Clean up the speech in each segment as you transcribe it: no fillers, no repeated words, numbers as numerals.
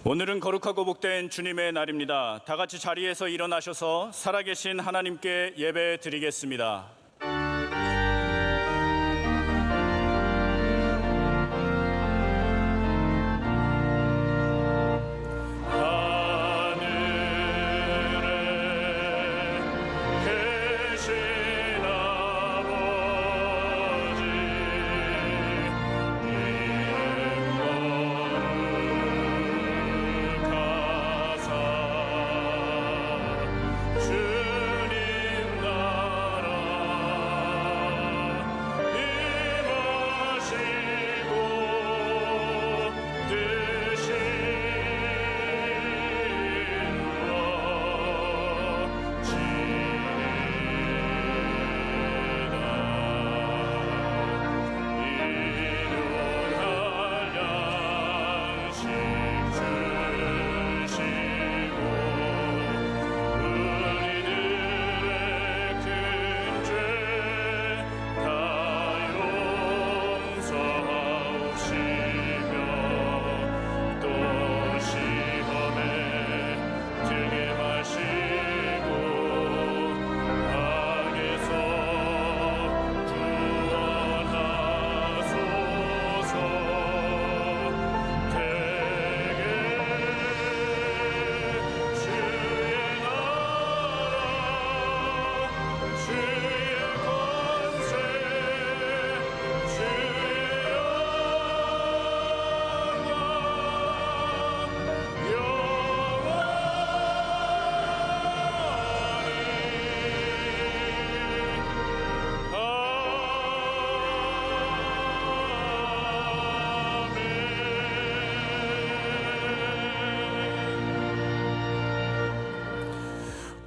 오늘은 거룩하고 복된 주님의 날입니다. 다 같이 자리에서 일어나셔서 살아계신 하나님께 예배 드리겠습니다.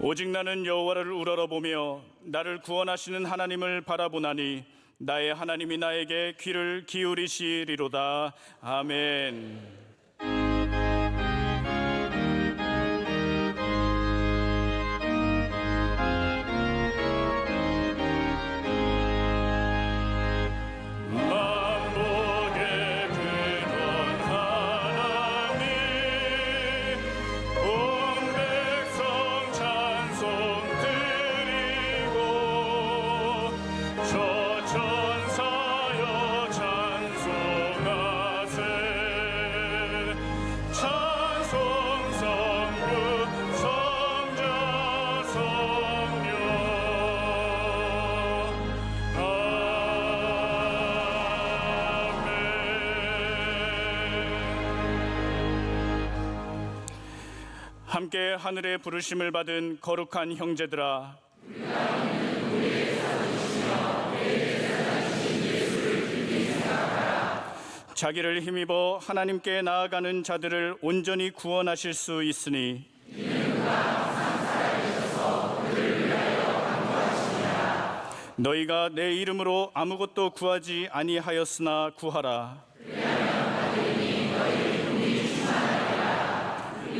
오직 나는 여호와를 우러러보며 나를 구원하시는 하나님을 바라보나니 나의 하나님이 나에게 귀를 기울이시리로다. 아멘. 함께 하늘의 부르심을 받은 거룩한 형제들아, 자기를 힘입어 하나님께 나아가는 자들을 온전히 구원하실 수 있으니 너희가 내 이름으로 아무것도 구하지 아니하였으나 구하라.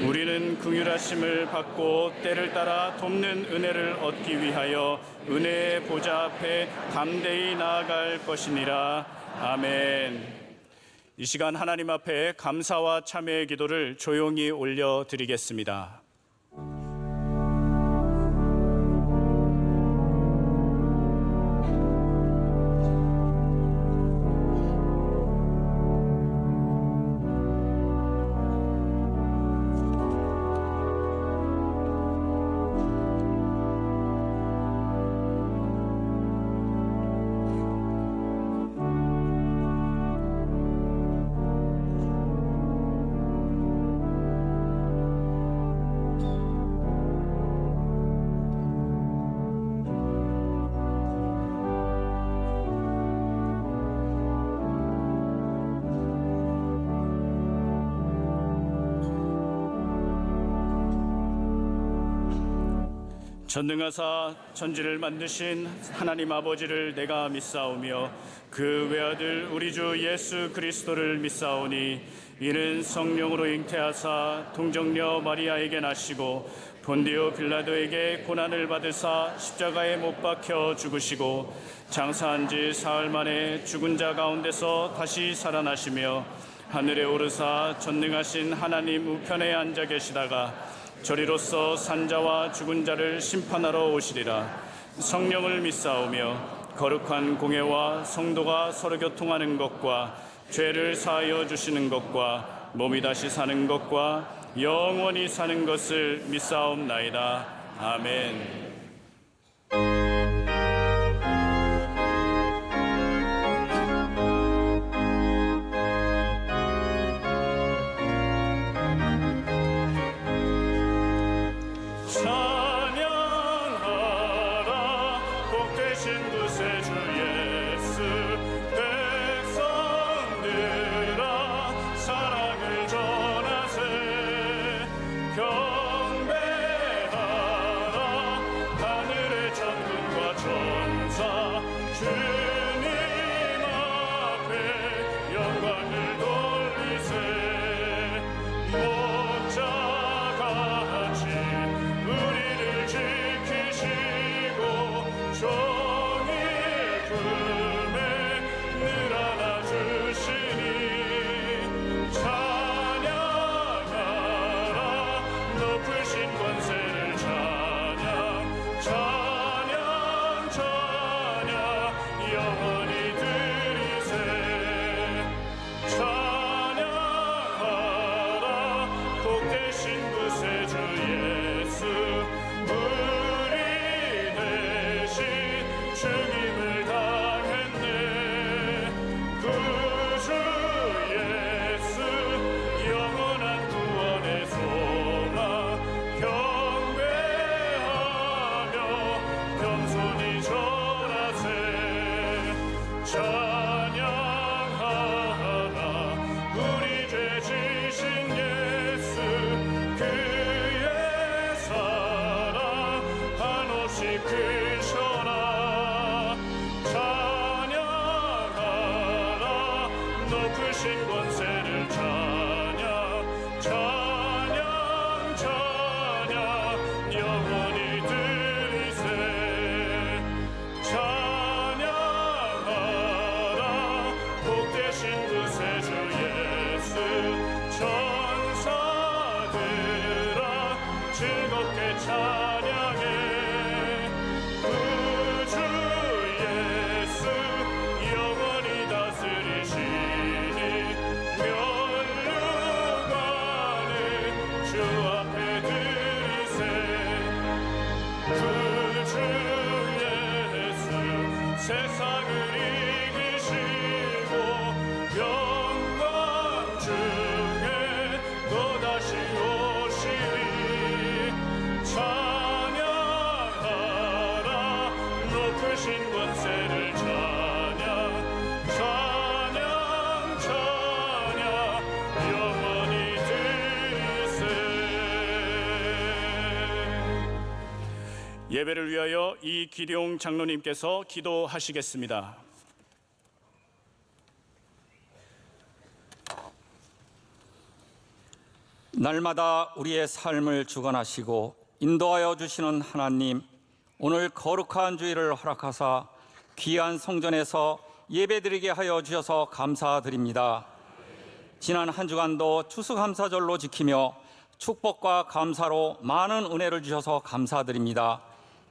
우리는 긍휼하심을 받고 때를 따라 돕는 은혜를 얻기 위하여 은혜의 보좌 앞에 담대히 나아갈 것이니라. 아멘. 이 시간 하나님 앞에 감사와 참회의 기도를 조용히 올려드리겠습니다. 전능하사 천지를 만드신 하나님 아버지를 내가 믿사오며 그 외아들 우리 주 예수 그리스도를 믿사오니 이는 성령으로 잉태하사 동정녀 마리아에게 나시고 본디오 빌라도에게 고난을 받으사 십자가에 못 박혀 죽으시고 장사한 지 사흘 만에 죽은 자 가운데서 다시 살아나시며 하늘에 오르사 전능하신 하나님 우편에 앉아 계시다가 저리로서 산자와 죽은 자를 심판하러 오시리라. 성령을 믿사오며 거룩한 공예와 성도가 서로 교통하는 것과 죄를 사하여 주시는 것과 몸이 다시 사는 것과 영원히 사는 것을 믿사옵나이다. 아멘. 예배를 위하여 이기룡 장로님께서 기도하시겠습니다. 날마다 우리의 삶을 주관하시고 인도하여 주시는 하나님, 오늘 거룩한 주일을 허락하사 귀한 성전에서 예배드리게 하여 주셔서 감사드립니다. 지난 한 주간도 추수감사절로 지키며 축복과 감사로 많은 은혜를 주셔서 감사드립니다.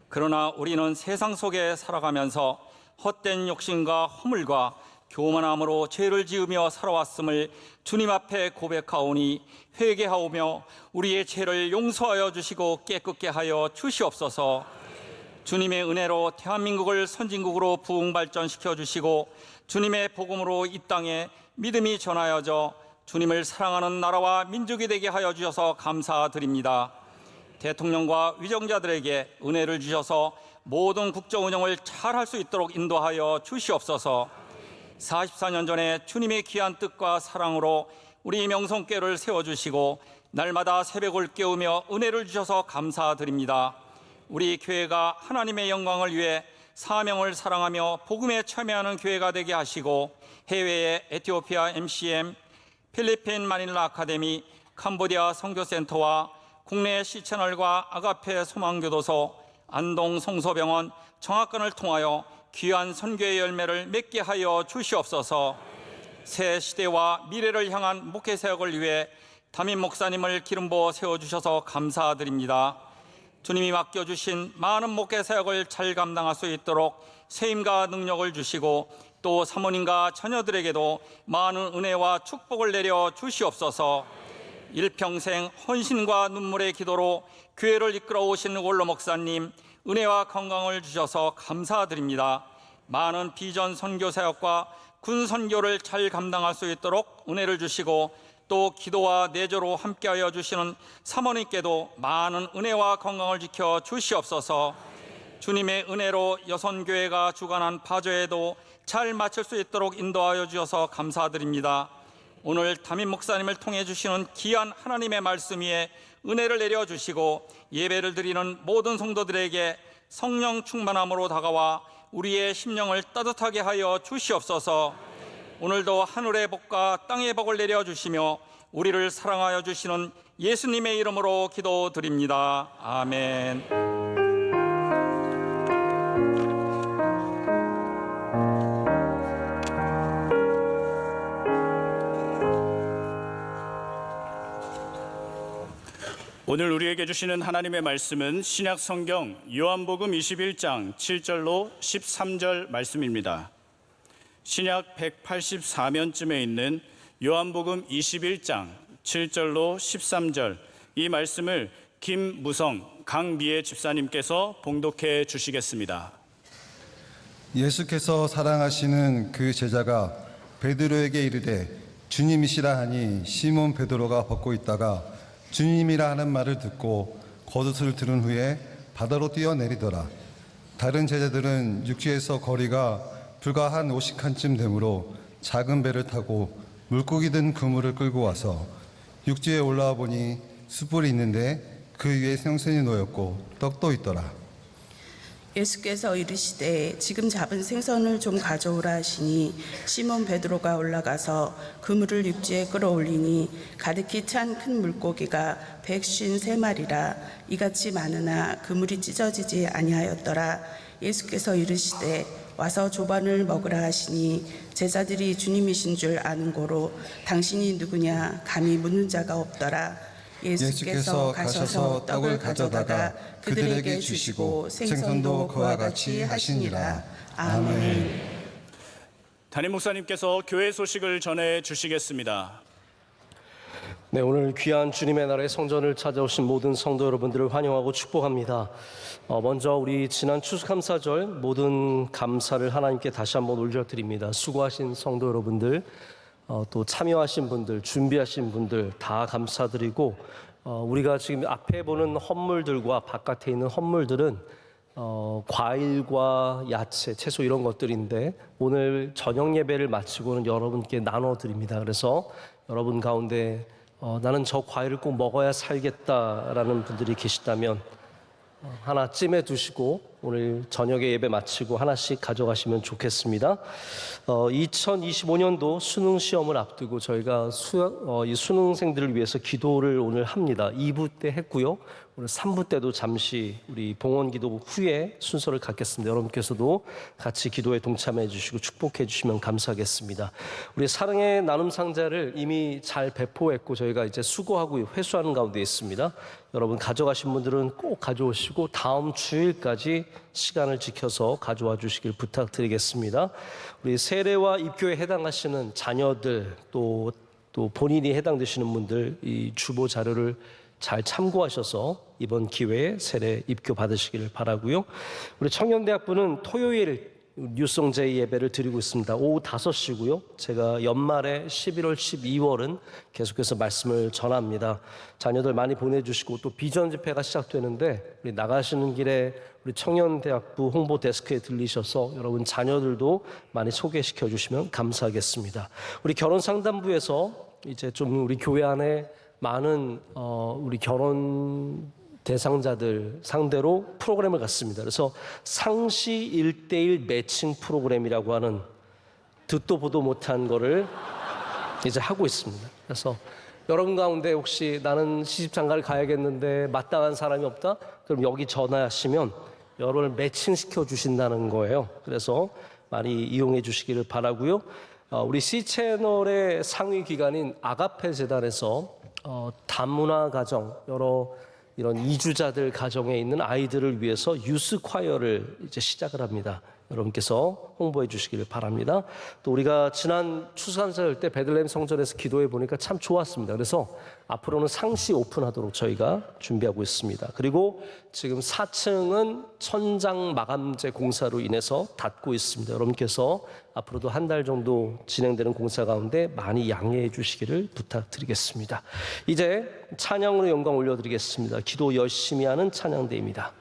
그러나 우리는 세상 속에 살아가면서 헛된 욕심과 허물과 교만함으로 죄를 지으며 살아왔음을 주님 앞에 고백하오니 회개하오며 우리의 죄를 용서하여 주시고 깨끗게 하여 주시옵소서. 주님의 은혜로 대한민국을 선진국으로 부흥발전시켜 주시고 주님의 복음으로 이 땅에 믿음이 전하여져 주님을 사랑하는 나라와 민족이 되게 하여 주셔서 감사드립니다. 대통령과 위정자들에게 은혜를 주셔서 모든 국정 운영을 잘할 수 있도록 인도하여 주시옵소서. 44년 전에 주님의 귀한 뜻과 사랑으로 우리 명성교회를 세워주시고 날마다 새벽을 깨우며 은혜를 주셔서 감사드립니다. 우리 교회가 하나님의 영광을 위해 사명을 사랑하며 복음에 참여하는 교회가 되게 하시고 해외의 에티오피아 MCM, 필리핀 마닐라 아카데미, 캄보디아 선교센터와 국내 C채널과 아가페 소망교도소, 안동 성소병원, 정학관을 통하여 귀한 선교의 열매를 맺게 하여 주시옵소서. 새 시대와 미래를 향한 목회 사역을 위해 담임 목사님을 기름 부어 세워주셔서 감사드립니다. 주님이 맡겨주신 많은 목회 사역을 잘 감당할 수 있도록 세임과 능력을 주시고 또 사모님과 자녀들에게도 많은 은혜와 축복을 내려 주시옵소서. 일평생 헌신과 눈물의 기도로 교회를 이끌어 오신 원로 목사님 은혜와 건강을 주셔서 감사드립니다. 많은 비전 선교 사역과 군 선교를 잘 감당할 수 있도록 은혜를 주시고 또 기도와 내조로 함께하여 주시는 사모님께도 많은 은혜와 건강을 지켜 주시옵소서. 주님의 은혜로 여선교회가 주관한 파조에도 잘 마칠 수 있도록 인도하여 주셔서 감사드립니다. 오늘 담임 목사님을 통해 주시는 귀한 하나님의 말씀 위에 은혜를 내려주시고 예배를 드리는 모든 성도들에게 성령 충만함으로 다가와 우리의 심령을 따뜻하게 하여 주시옵소서. 오늘도 하늘의 복과 땅의 복을 내려주시며 우리를 사랑하여 주시는 예수님의 이름으로 기도드립니다. 아멘. 오늘 우리에게 주시는 하나님의 말씀은 신약 성경 요한복음 21장 7절로 13절 말씀입니다. 신약 184면쯤에 있는 요한복음 21장 7절로 13절 이 말씀을 김무성 강미애 집사님께서 봉독해 주시겠습니다. 예수께서 사랑하시는 그 제자가 베드로에게 이르되 주님이시라 하니 시몬 베드로가 벗고 있다가 주님이라 하는 말을 듣고 겉옷을 들은 후에 바다로 뛰어내리더라. 다른 제자들은 육지에서 거리가 불과 한 50칸쯤 되므로 작은 배를 타고 물고기 든 그물을 끌고 와서 육지에 올라와 보니 숯불이 있는데 그 위에 생선이 놓였고 떡도 있더라. 예수께서 이르시되 지금 잡은 생선을 좀 가져오라 하시니 시몬 베드로가 올라가서 그물을 육지에 끌어올리니 가득히 찬 큰 물고기가 153마리라 이같이 많으나 그물이 찢어지지 아니하였더라. 예수께서 이르시되 와서 조반을 먹으라 하시니 제자들이 주님이신 줄 아는 고로 당신이 누구냐 감히 묻는 자가 없더라. 예수께서 가셔서 떡을 가져다가 그들에게 주시고 생선도 그와 같이 하시니라. 아멘. 담임 목사님께서 교회 소식을 전해 주시겠습니다. 네, 오늘 귀한 주님의 나라의 성전을 찾아오신 모든 성도 여러분들을 환영하고 축복합니다. 먼저 우리 지난 추수감사절 모든 감사를 하나님께 다시 한번 올려드립니다. 수고하신 성도 여러분들, 또 참여하신 분들, 준비하신 분들 다 감사드리고, 우리가 지금 앞에 보는 헌물들과 바깥에 있는 헌물들은 과일과 야채, 채소 이런 것들인데 오늘 저녁 예배를 마치고는 여러분께 나눠드립니다. 그래서 여러분 가운데 나는 저 과일을 꼭 먹어야 살겠다라는 분들이 계시다면 하나 찜해 두시고 오늘 저녁에 예배 마치고 하나씩 가져가시면 좋겠습니다. 2025년도 수능 시험을 앞두고 저희가 이 수능생들을 위해서 기도를 오늘 합니다. 2부 때 했고요. 오늘 3부 때도 잠시 우리 봉헌 기도 후에 순서를 갖겠습니다. 여러분께서도 같이 기도에 동참해 주시고 축복해 주시면 감사하겠습니다. 우리 사랑의 나눔 상자를 이미 잘 배포했고 저희가 이제 수거하고 회수하는 가운데 있습니다. 여러분 가져가신 분들은 꼭 가져오시고 다음 주일까지 시간을 지켜서 가져와 주시길 부탁드리겠습니다. 우리 세례와 입교에 해당하시는 자녀들 또 본인이 해당되시는 분들 이 주보 자료를 잘 참고하셔서 이번 기회에 세례 입교 받으시기를 바라고요. 우리 청년대학부는 토요일 뉴송제의 예배를 드리고 있습니다. 오후 5시고요. 제가 연말에 11월, 12월은 계속해서 말씀을 전합니다. 자녀들 많이 보내주시고 또 비전 집회가 시작되는데 우리 나가시는 길에 우리 청년대학부 홍보 데스크에 들리셔서 여러분 자녀들도 많이 소개시켜 주시면 감사하겠습니다. 우리 결혼상담부에서 이제 좀 우리 교회 안에 많은 우리 결혼 대상자들 상대로 프로그램을 갖습니다. 그래서 상시 1:1 매칭 프로그램이라고 하는 듣도 보도 못한 거를 이제 하고 있습니다. 그래서 여러분 가운데 혹시 나는 시집장가를 가야겠는데 마땅한 사람이 없다? 그럼 여기 전화하시면 여러분을 매칭시켜 주신다는 거예요. 그래서 많이 이용해 주시기를 바라고요. 우리 C채널의 상위 기관인 아가페 재단에서 다문화 가정, 여러 이런 이주자들 가정에 있는 아이들을 위해서 유스 콰이어를 이제 시작을 합니다. 여러분께서 홍보해 주시기를 바랍니다. 또 우리가 지난 추수감사절 때 베들레헴 성전에서 기도해 보니까 참 좋았습니다. 그래서 앞으로는 상시 오픈하도록 저희가 준비하고 있습니다. 그리고 지금 4층은 천장 마감재 공사로 인해서 닫고 있습니다. 여러분께서 앞으로도 한 달 정도 진행되는 공사 가운데 많이 양해해 주시기를 부탁드리겠습니다. 이제 찬양으로 영광 올려드리겠습니다. 기도 열심히 하는 찬양대입니다.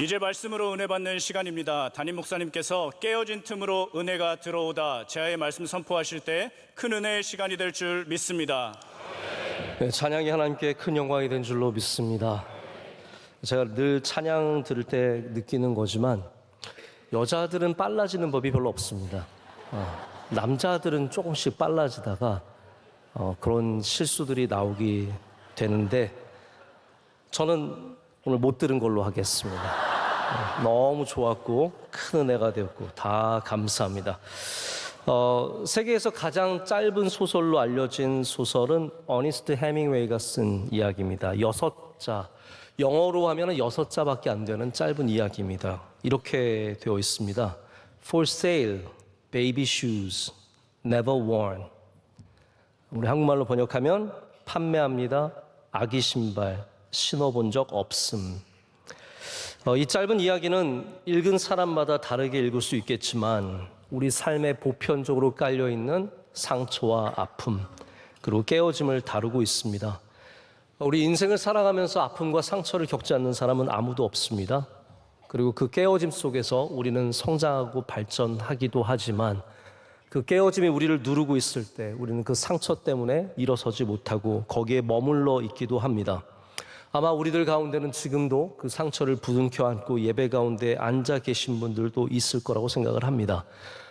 이제 말씀으로 은혜 받는 시간입니다. 담임 목사님께서 깨어진 틈으로 은혜가 들어오다 제아의 말씀 선포하실 때 큰 은혜의 시간이 될 줄 믿습니다. 네, 찬양이 하나님께 큰 영광이 된 줄로 믿습니다. 제가 늘 찬양 들을 때 느끼는 거지만 여자들은 빨라지는 법이 별로 없습니다. 남자들은 조금씩 빨라지다가 그런 실수들이 나오게 되는데 저는 오늘 못 들은 걸로 하겠습니다. 너무 좋았고 큰 은혜가 되었고 다 감사합니다. 세계에서 가장 짧은 소설로 알려진 소설은 어니스트 해밍웨이가 쓴 이야기입니다. 6자 영어로 하면 6자밖에 안 되는 짧은 이야기입니다. 이렇게 되어 있습니다. For sale, baby shoes, never worn. 우리 한국말로 번역하면 판매합니다. 아기 신발, 신어본 적 없음. 이 짧은 이야기는 읽은 사람마다 다르게 읽을 수 있겠지만 우리 삶에 보편적으로 깔려있는 상처와 아픔 그리고 깨어짐을 다루고 있습니다. 우리 인생을 살아가면서 아픔과 상처를 겪지 않는 사람은 아무도 없습니다. 그리고 그 깨어짐 속에서 우리는 성장하고 발전하기도 하지만 그 깨어짐이 우리를 누르고 있을 때 우리는 그 상처 때문에 일어서지 못하고 거기에 머물러 있기도 합니다. 아마 우리들 가운데는 지금도 그 상처를 부둥켜 안고 예배 가운데 앉아 계신 분들도 있을 거라고 생각을 합니다.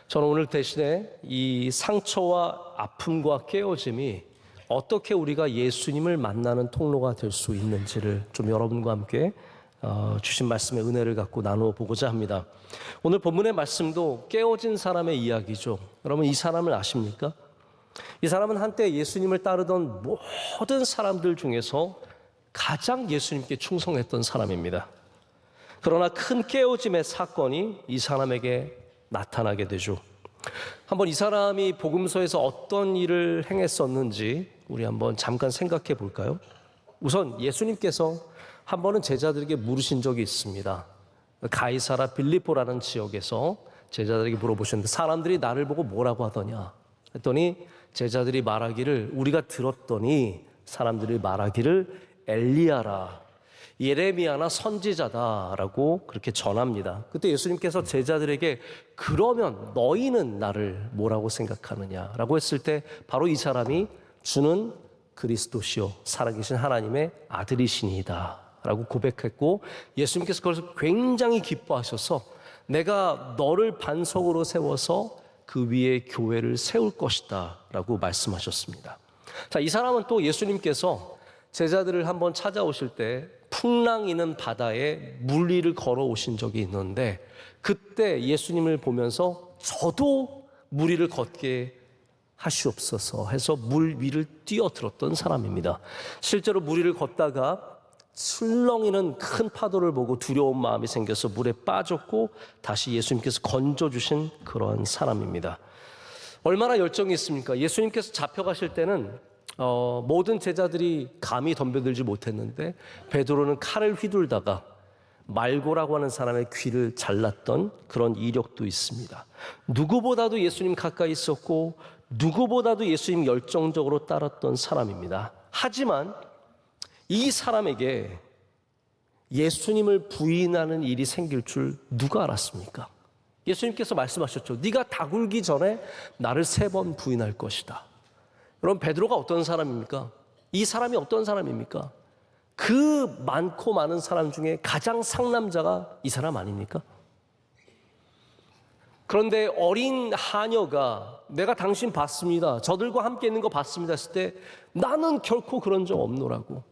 저는 오늘 대신에 이 상처와 아픔과 깨어짐이 어떻게 우리가 예수님을 만나는 통로가 될 수 있는지를 좀 여러분과 함께 주신 말씀의 은혜를 갖고 나누어 보고자 합니다. 오늘 본문의 말씀도 깨어진 사람의 이야기죠. 여러분 이 사람을 아십니까? 이 사람은 한때 예수님을 따르던 모든 사람들 중에서 가장 예수님께 충성했던 사람입니다. 그러나 큰 깨어짐의 사건이 이 사람에게 나타나게 되죠. 한번 이 사람이 복음서에서 어떤 일을 행했었는지 우리 한번 잠깐 생각해 볼까요? 우선 예수님께서 한 번은 제자들에게 물으신 적이 있습니다. 가이사라 빌립보라는 지역에서 제자들에게 물어보셨는데 사람들이 나를 보고 뭐라고 하더냐 했더니 제자들이 말하기를 우리가 들었더니 사람들이 말하기를 엘리야라 예레미야나 선지자다라고 그렇게 전합니다. 그때 예수님께서 제자들에게 그러면 너희는 나를 뭐라고 생각하느냐라고 했을 때 바로 이 사람이 주는 그리스도시요 살아계신 하나님의 아들이시니이다 라고 고백했고 예수님께서 그것을 굉장히 기뻐하셔서 내가 너를 반석으로 세워서 그 위에 교회를 세울 것이다 라고 말씀하셨습니다. 자, 이 사람은 또 예수님께서 제자들을 한번 찾아오실 때 풍랑이는 바다에 물 위를 걸어오신 적이 있는데 그때 예수님을 보면서 저도 물 위를 걷게 하시옵소서 해서 물 위를 뛰어들었던 사람입니다. 실제로 물 위를 걷다가 술렁이는 큰 파도를 보고 두려운 마음이 생겨서 물에 빠졌고 다시 예수님께서 건져주신 그런 사람입니다. 얼마나 열정이 있습니까? 예수님께서 잡혀가실 때는 모든 제자들이 감히 덤벼들지 못했는데 베드로는 칼을 휘둘다가 말고라고 하는 사람의 귀를 잘랐던 그런 이력도 있습니다. 누구보다도 예수님 가까이 있었고 누구보다도 예수님 열정적으로 따랐던 사람입니다. 하지만 이 사람에게 예수님을 부인하는 일이 생길 줄 누가 알았습니까? 예수님께서 말씀하셨죠. 네가 다 굴기 전에 나를 3번 부인할 것이다. 여러분 베드로가 어떤 사람입니까? 이 사람이 어떤 사람입니까? 그 많고 많은 사람 중에 가장 상남자가 이 사람 아닙니까? 그런데 어린 하녀가 내가 당신 봤습니다. 저들과 함께 있는 거 봤습니다 했을 때 나는 결코 그런 적 없노라고.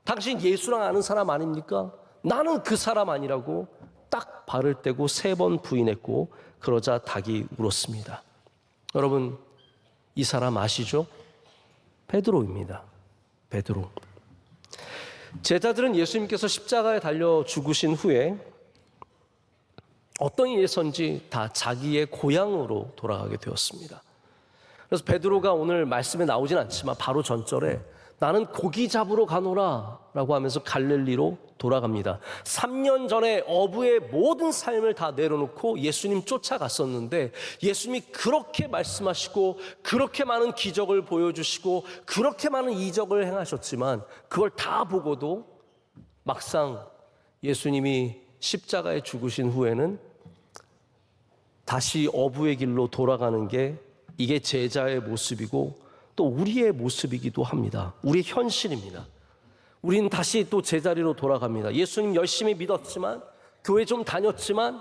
당신 예수랑 아는 사람 아닙니까? 나는 그 사람 아니라고 딱 발을 떼고 3번 부인했고 그러자 닭이 울었습니다. 여러분 이 사람 아시죠? 베드로입니다. 베드로. 제자들은 예수님께서 십자가에 달려 죽으신 후에 어떤 일에선지 다 자기의 고향으로 돌아가게 되었습니다. 그래서 베드로가 오늘 말씀에 나오진 않지만 바로 전절에 나는 고기 잡으러 가노라 라고 하면서 갈릴리로 돌아갑니다. 3년 전에 어부의 모든 삶을 다 내려놓고 예수님 쫓아갔었는데 예수님이 그렇게 말씀하시고 그렇게 많은 기적을 보여주시고 그렇게 많은 이적을 행하셨지만 그걸 다 보고도 막상 예수님이 십자가에 죽으신 후에는 다시 어부의 길로 돌아가는 게 이게 제자의 모습이고 또 우리의 모습이기도 합니다. 우리의 현실입니다. 우리는 다시 또 제자리로 돌아갑니다. 예수님 열심히 믿었지만 교회 좀 다녔지만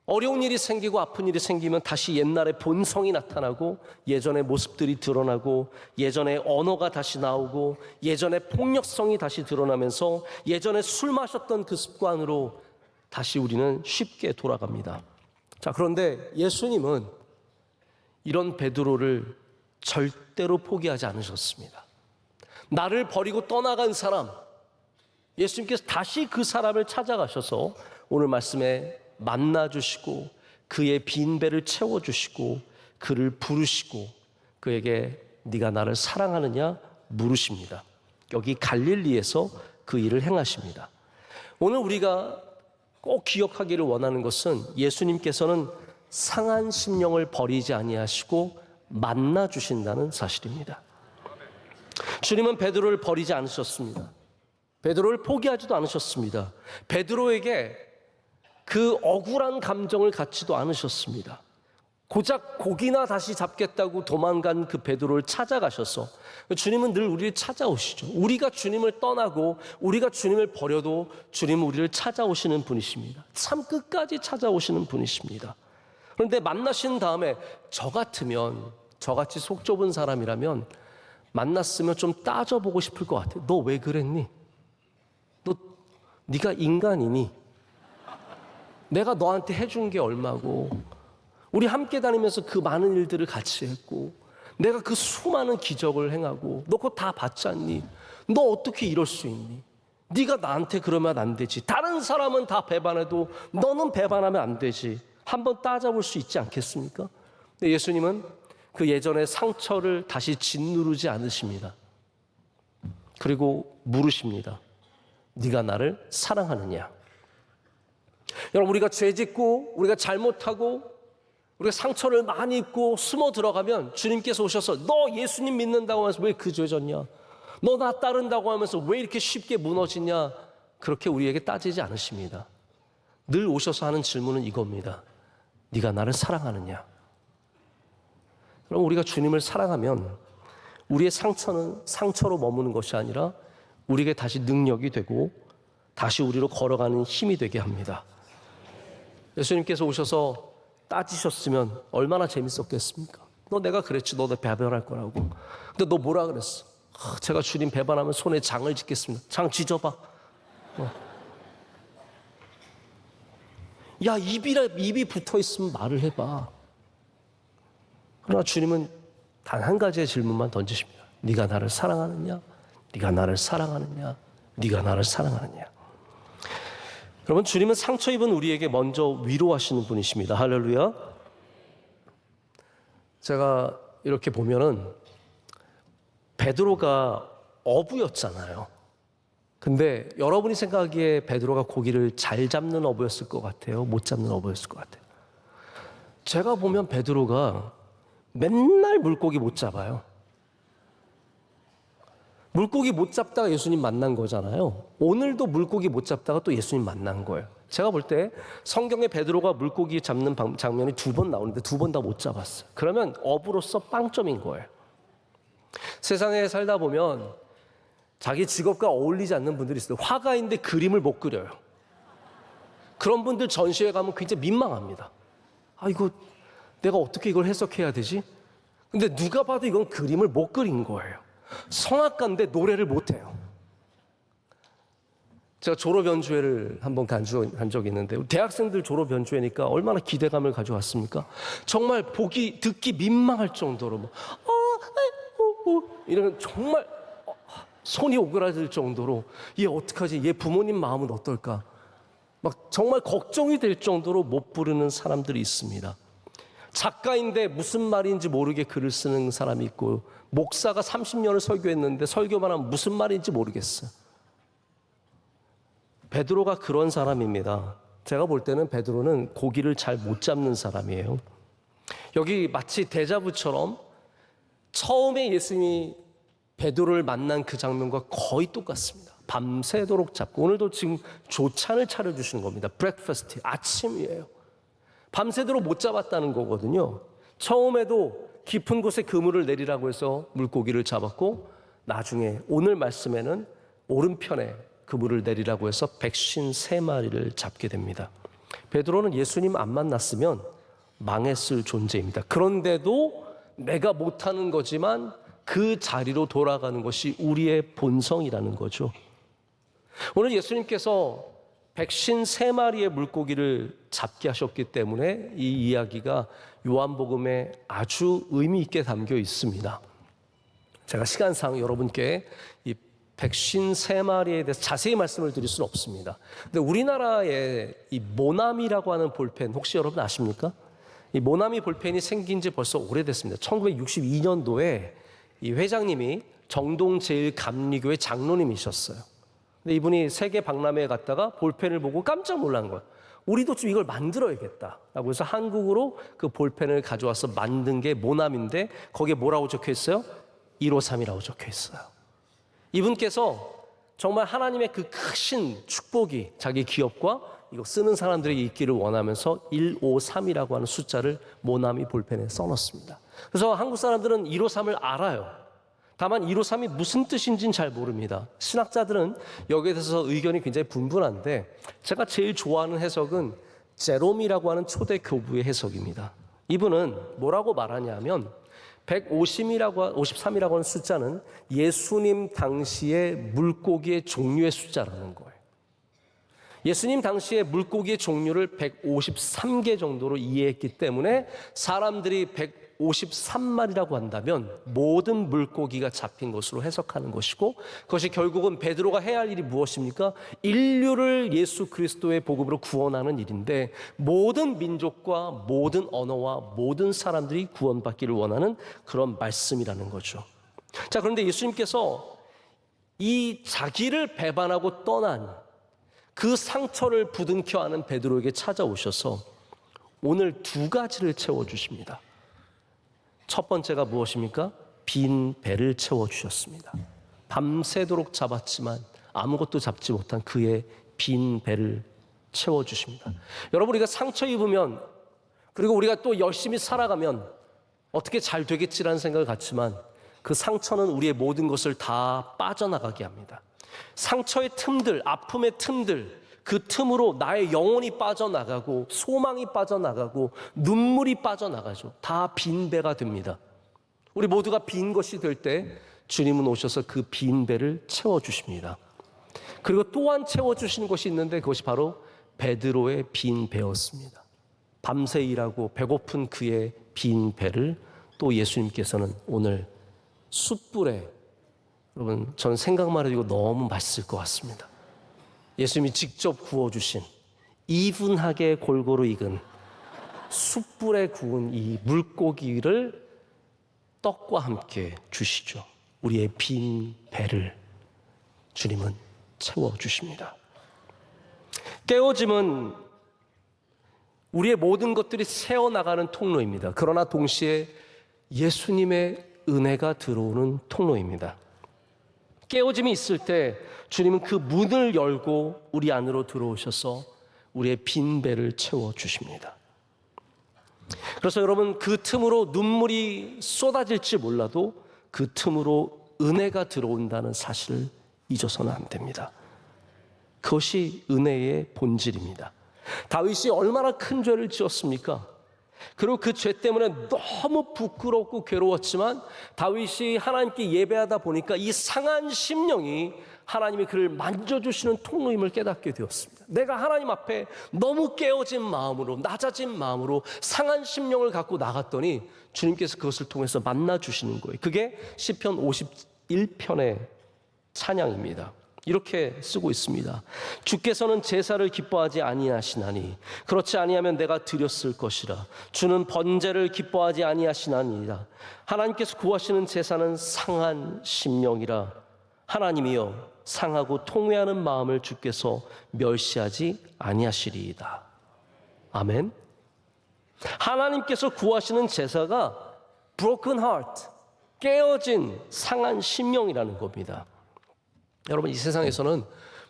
어려운 일이 생기고 아픈 일이 생기면 다시 옛날의 본성이 나타나고 예전의 모습들이 드러나고 예전의 언어가 다시 나오고 예전의 폭력성이 다시 드러나면서 예전에 술 마셨던 그 습관으로 다시 우리는 쉽게 돌아갑니다. 자, 그런데 예수님은 이런 베드로를 절대로 포기하지 않으셨습니다. 나를 버리고 떠나간 사람, 예수님께서 다시 그 사람을 찾아가셔서 오늘 말씀에 만나주시고 그의 빈 배를 채워주시고 그를 부르시고 그에게 네가 나를 사랑하느냐 물으십니다. 여기 갈릴리에서 그 일을 행하십니다. 오늘 우리가 꼭 기억하기를 원하는 것은 예수님께서는 상한 심령을 버리지 아니하시고 만나 주신다는 사실입니다. 주님은 베드로를 버리지 않으셨습니다. 베드로를 포기하지도 않으셨습니다. 베드로에게 그 억울한 감정을 갖지도 않으셨습니다. 고작 고기나 다시 잡겠다고 도망간 그 베드로를 찾아가셔서, 주님은 늘 우리를 찾아오시죠. 우리가 주님을 떠나고 우리가 주님을 버려도 주님은 우리를 찾아오시는 분이십니다. 참 끝까지 찾아오시는 분이십니다. 그런데 만나신 다음에 저같이 속 좁은 사람이라면 만났으면 좀 따져보고 싶을 것 같아요. 너 왜 그랬니? 네가 인간이니? 내가 너한테 해준 게 얼마고, 우리 함께 다니면서 그 많은 일들을 같이 했고, 내가 그 수많은 기적을 행하고 너 그거 다 봤지 않니? 너 어떻게 이럴 수 있니? 네가 나한테 그러면 안 되지. 다른 사람은 다 배반해도 너는 배반하면 안 되지. 한번 따져볼 수 있지 않겠습니까? 근데 예수님은 그 예전의 상처를 다시 짓누르지 않으십니다. 그리고 물으십니다. 네가 나를 사랑하느냐? 여러분, 우리가 죄짓고 우리가 잘못하고 우리가 상처를 많이 입고 숨어 들어가면 주님께서 오셔서 너 예수님 믿는다고 하면서 왜 그 죄 졌냐? 너 나 따른다고 하면서 왜 이렇게 쉽게 무너지냐? 그렇게 우리에게 따지지 않으십니다. 늘 오셔서 하는 질문은 이겁니다. 네가 나를 사랑하느냐? 그럼 우리가 주님을 사랑하면 우리의 상처는 상처로 머무는 것이 아니라 우리에게 다시 능력이 되고 다시 우리로 걸어가는 힘이 되게 합니다. 예수님께서 오셔서 따지셨으면 얼마나 재밌었겠습니까? 너 내가 그랬지, 너 내 배반할 거라고. 근데 너 뭐라 그랬어? 제가 주님 배반하면 손에 장을 짓겠습니다. 장 쥐져봐. 야, 입이 붙어 있으면 말을 해봐. 그러나 주님은 단 한 가지의 질문만 던지십니다. 네가 나를 사랑하느냐? 네가 나를 사랑하느냐? 네가 나를 사랑하느냐? 여러분, 주님은 상처 입은 우리에게 먼저 위로하시는 분이십니다. 할렐루야. 제가 이렇게 보면은 베드로가 어부였잖아요. 근데 여러분이 생각하기에 베드로가 고기를 잘 잡는 어부였을 것 같아요? 못 잡는 어부였을 것 같아요? 제가 보면 베드로가 맨날 물고기 못 잡아요. 물고기 못 잡다가 예수님 만난 거잖아요. 오늘도 물고기 못 잡다가 또 예수님 만난 거예요. 제가 볼 때 성경에 베드로가 물고기 잡는 장면이 2번 나오는데 2번 다 못 잡았어요. 그러면 어부로서 빵점인 거예요. 세상에 살다 보면 자기 직업과 어울리지 않는 분들이 있어요. 화가인데 그림을 못 그려요. 그런 분들 전시회 가면 굉장히 민망합니다. 이거 내가 어떻게 이걸 해석해야 되지? 근데 누가 봐도 이건 그림을 못 그린 거예요. 성악가인데 노래를 못해요. 제가 졸업 연주회를 한번 간 적이 있는데 대학생들 졸업 연주회니까 얼마나 기대감을 가져왔습니까? 정말 듣기 민망할 정도로 이런 정말 손이 오그라들 정도로 얘 어떡하지? 얘 부모님 마음은 어떨까? 막 정말 걱정이 될 정도로 못 부르는 사람들이 있습니다. 작가인데 무슨 말인지 모르게 글을 쓰는 사람이 있고, 목사가 30년을 설교했는데 설교만 하면 무슨 말인지 모르겠어요. 베드로가 그런 사람입니다. 제가 볼 때는 베드로는 고기를 잘 못 잡는 사람이에요. 여기 마치 데자부처럼 처음에 예수님이 베드로를 만난 그 장면과 거의 똑같습니다. 밤새도록 잡고, 오늘도 지금 조찬을 차려주시는 겁니다. 브렉퍼스트, 아침이에요. 밤새도록 못 잡았다는 거거든요. 처음에도 깊은 곳에 그물을 내리라고 해서 물고기를 잡았고, 나중에 오늘 말씀에는 오른편에 그물을 내리라고 해서 153마리를 잡게 됩니다. 베드로는 예수님 안 만났으면 망했을 존재입니다. 그런데도 내가 못하는 거지만 그 자리로 돌아가는 것이 우리의 본성이라는 거죠. 오늘 예수님께서 153마리의 물고기를 잡게 하셨기 때문에 이 이야기가 요한복음에 아주 의미 있게 담겨 있습니다. 제가 시간상 여러분께 이 153마리에 대해서 자세히 말씀을 드릴 수는 없습니다. 근데 우리나라에 이 모나미라고 하는 볼펜 혹시 여러분 아십니까? 이 모나미 볼펜이 생긴 지 벌써 오래됐습니다. 1962년도에 이 회장님이 정동제일감리교회 장로님이셨어요. 근데 이분이 세계 박람회에 갔다가 볼펜을 보고 깜짝 놀란 거예요. 우리도 좀 이걸 만들어야겠다라고 해서 한국으로 그 볼펜을 가져와서 만든 게 모나미인데 거기에 뭐라고 적혀 있어요? 153이라고 적혀 있어요. 이분께서 정말 하나님의 그 크신 축복이 자기 기업과 이거 쓰는 사람들에게 있기를 원하면서 153이라고 하는 숫자를 모나미 볼펜에 써놨습니다. 그래서 한국 사람들은 153을 알아요. 다만 153이 무슨 뜻인지는 잘 모릅니다. 신학자들은 여기에 대해서 의견이 굉장히 분분한데 제가 제일 좋아하는 해석은 제롬이라고 하는 초대 교부의 해석입니다. 이분은 뭐라고 말하냐면 153이라고 하는 숫자는 예수님 당시의 물고기의 종류의 숫자라는 거예요. 예수님 당시에 물고기의 종류를 153개 정도로 이해했기 때문에 사람들이 153마리라고 한다면 모든 물고기가 잡힌 것으로 해석하는 것이고 그것이 결국은 베드로가 해야 할 일이 무엇입니까? 인류를 예수 그리스도의 복음으로 구원하는 일인데 모든 민족과 모든 언어와 모든 사람들이 구원받기를 원하는 그런 말씀이라는 거죠. 자, 그런데 예수님께서 이 자기를 배반하고 떠난 그 상처를 부둥켜 안은 베드로에게 찾아오셔서 오늘 두 가지를 채워주십니다. 첫 번째가 무엇입니까? 빈 배를 채워주셨습니다. 밤새도록 잡았지만 아무것도 잡지 못한 그의 빈 배를 채워주십니다. 여러분, 우리가 상처 입으면 그리고 우리가 또 열심히 살아가면 어떻게 잘 되겠지라는 생각을 갖지만 그 상처는 우리의 모든 것을 다 빠져나가게 합니다. 상처의 틈들, 아픔의 틈들, 그 틈으로 나의 영혼이 빠져나가고 소망이 빠져나가고 눈물이 빠져나가죠. 다 빈 배가 됩니다. 우리 모두가 빈 것이 될 때 주님은 오셔서 그 빈 배를 채워주십니다. 그리고 또한 채워주시는 것이 있는데 그것이 바로 베드로의 빈 배였습니다. 밤새 일하고 배고픈 그의 빈 배를 또 예수님께서는 오늘 숯불에, 여러분 저는 생각만 해도 이거 너무 맛있을 것 같습니다. 예수님이 직접 구워주신 이분하게 골고루 익은 숯불에 구운 이 물고기를 떡과 함께 주시죠. 우리의 빈 배를 주님은 채워주십니다. 깨어짐은 우리의 모든 것들이 새어나가는 통로입니다. 그러나 동시에 예수님의 은혜가 들어오는 통로입니다. 깨어짐이 있을 때 주님은 그 문을 열고 우리 안으로 들어오셔서 우리의 빈 배를 채워주십니다. 그래서 여러분, 그 틈으로 눈물이 쏟아질지 몰라도 그 틈으로 은혜가 들어온다는 사실을 잊어서는 안 됩니다. 그것이 은혜의 본질입니다. 다윗이 얼마나 큰 죄를 지었습니까? 그리고 그 죄 때문에 너무 부끄럽고 괴로웠지만 다윗이 하나님께 예배하다 보니까 이 상한 심령이 하나님이 그를 만져주시는 통로임을 깨닫게 되었습니다. 내가 하나님 앞에 너무 깨어진 마음으로, 낮아진 마음으로 상한 심령을 갖고 나갔더니 주님께서 그것을 통해서 만나주시는 거예요. 그게 시편 51편의 찬양입니다. 이렇게 쓰고 있습니다. 주께서는 제사를 기뻐하지 아니하시나니 그렇지 아니하면 내가 드렸을 것이라. 주는 번제를 기뻐하지 아니하시나니이다. 하나님께서 구하시는 제사는 상한 심령이라. 하나님이여 상하고 통회하는 마음을 주께서 멸시하지 아니하시리이다. 아멘. 하나님께서 구하시는 제사가 broken heart, 깨어진 상한 심령이라는 겁니다. 여러분, 이 세상에서는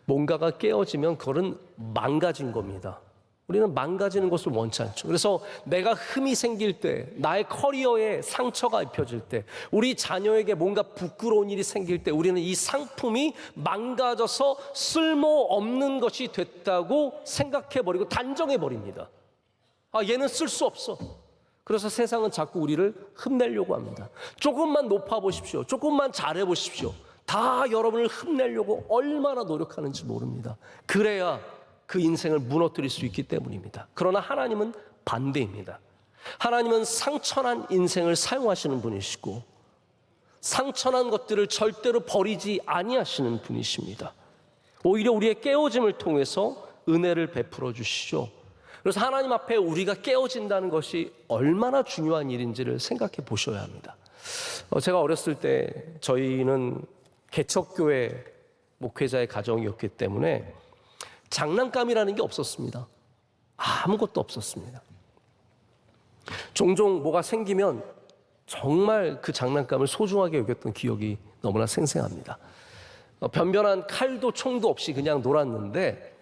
뭔가가 깨어지면 그거는 망가진 겁니다. 우리는 망가지는 것을 원치 않죠. 그래서 내가 흠이 생길 때, 나의 커리어에 상처가 입혀질 때, 우리 자녀에게 뭔가 부끄러운 일이 생길 때 우리는 이 상품이 망가져서 쓸모없는 것이 됐다고 생각해버리고 단정해버립니다. 아, 얘는 쓸 수 없어. 그래서 세상은 자꾸 우리를 흠내려고 합니다. 조금만 높아보십시오. 조금만 잘해보십시오. 다 여러분을 흠내려고 얼마나 노력하는지 모릅니다. 그래야 그 인생을 무너뜨릴 수 있기 때문입니다. 그러나 하나님은 반대입니다. 하나님은 상처난 인생을 사용하시는 분이시고 상처난 것들을 절대로 버리지 아니하시는 분이십니다. 오히려 우리의 깨어짐을 통해서 은혜를 베풀어 주시죠. 그래서 하나님 앞에 우리가 깨어진다는 것이 얼마나 중요한 일인지를 생각해 보셔야 합니다. 제가 어렸을 때 저희는 개척교회 목회자의 가정이었기 때문에 장난감이라는 게 없었습니다. 아무것도 없었습니다. 종종 뭐가 생기면 정말 그 장난감을 소중하게 여겼던 기억이 너무나 생생합니다. 변변한 칼도 총도 없이 그냥 놀았는데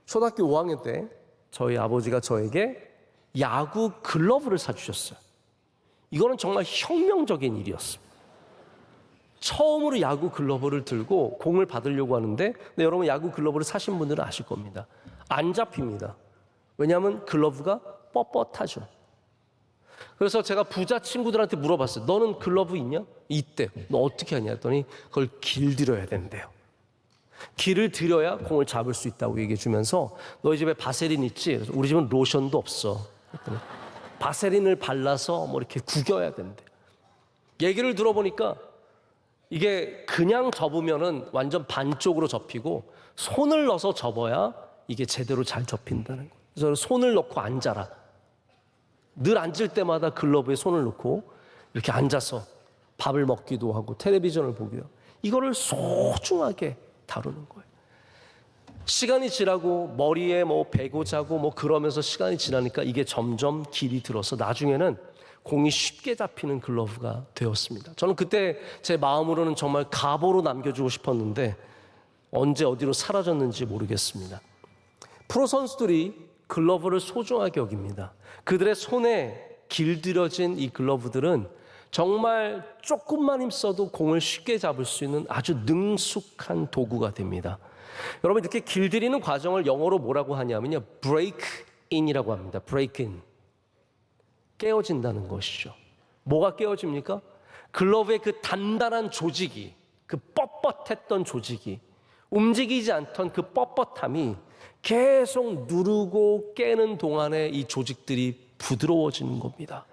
초등학교 5학년 때 저희 아버지가 저에게 야구 글러브를 사주셨어요. 이거는 정말 혁명적인 일이었습니다. 처음으로 야구 글러브를 들고 공을 받으려고 하는데, 근데 여러분 야구 글러브를 사신 분들은 아실 겁니다. 안 잡힙니다. 왜냐하면 글러브가 뻣뻣하죠. 그래서 제가 부자 친구들한테 물어봤어요. 너는 글러브 있냐? 있대. 너 어떻게 하냐 했더니 그걸 길들여야 된대요. 길을 들여야 공을 잡을 수 있다고 얘기해 주면서 너희 집에 바세린 있지? 그래서 우리 집은 로션도 없어. 그랬더니 바세린을 발라서 뭐 이렇게 구겨야 된대. 얘기를 들어보니까 이게 그냥 접으면은 완전 반쪽으로 접히고 손을 넣어서 접어야 이게 제대로 잘 접힌다는 거예요. 그래서 손을 넣고 앉아라. 늘 앉을 때마다 글러브에 손을 넣고 이렇게 앉아서 밥을 먹기도 하고 텔레비전을 보기도 하고 이거를 소중하게 다루는 거예요. 시간이 지나고 머리에 뭐 베고 자고 뭐 그러면서 시간이 지나니까 이게 점점 길이 들어서 나중에는 공이 쉽게 잡히는 글러브가 되었습니다. 저는 그때 제 마음으로는 정말 가보로 남겨주고 싶었는데 언제 어디로 사라졌는지 모르겠습니다. 프로 선수들이 글러브를 소중하게 여깁니다. 그들의 손에 길들여진 이 글러브들은 정말 조금만 힘써도 공을 쉽게 잡을 수 있는 아주 능숙한 도구가 됩니다. 여러분 이렇게 길들이는 과정을 영어로 뭐라고 하냐면요, break in이라고 합니다. break in. 깨어진다는 것이죠. 뭐가 깨어집니까? 글러브의 그 단단한 조직이, 그 뻣뻣했던 조직이, 움직이지 않던 그 뻣뻣함이 계속 누르고 깨는 동안에 이 조직들이 부드러워지는 겁니다.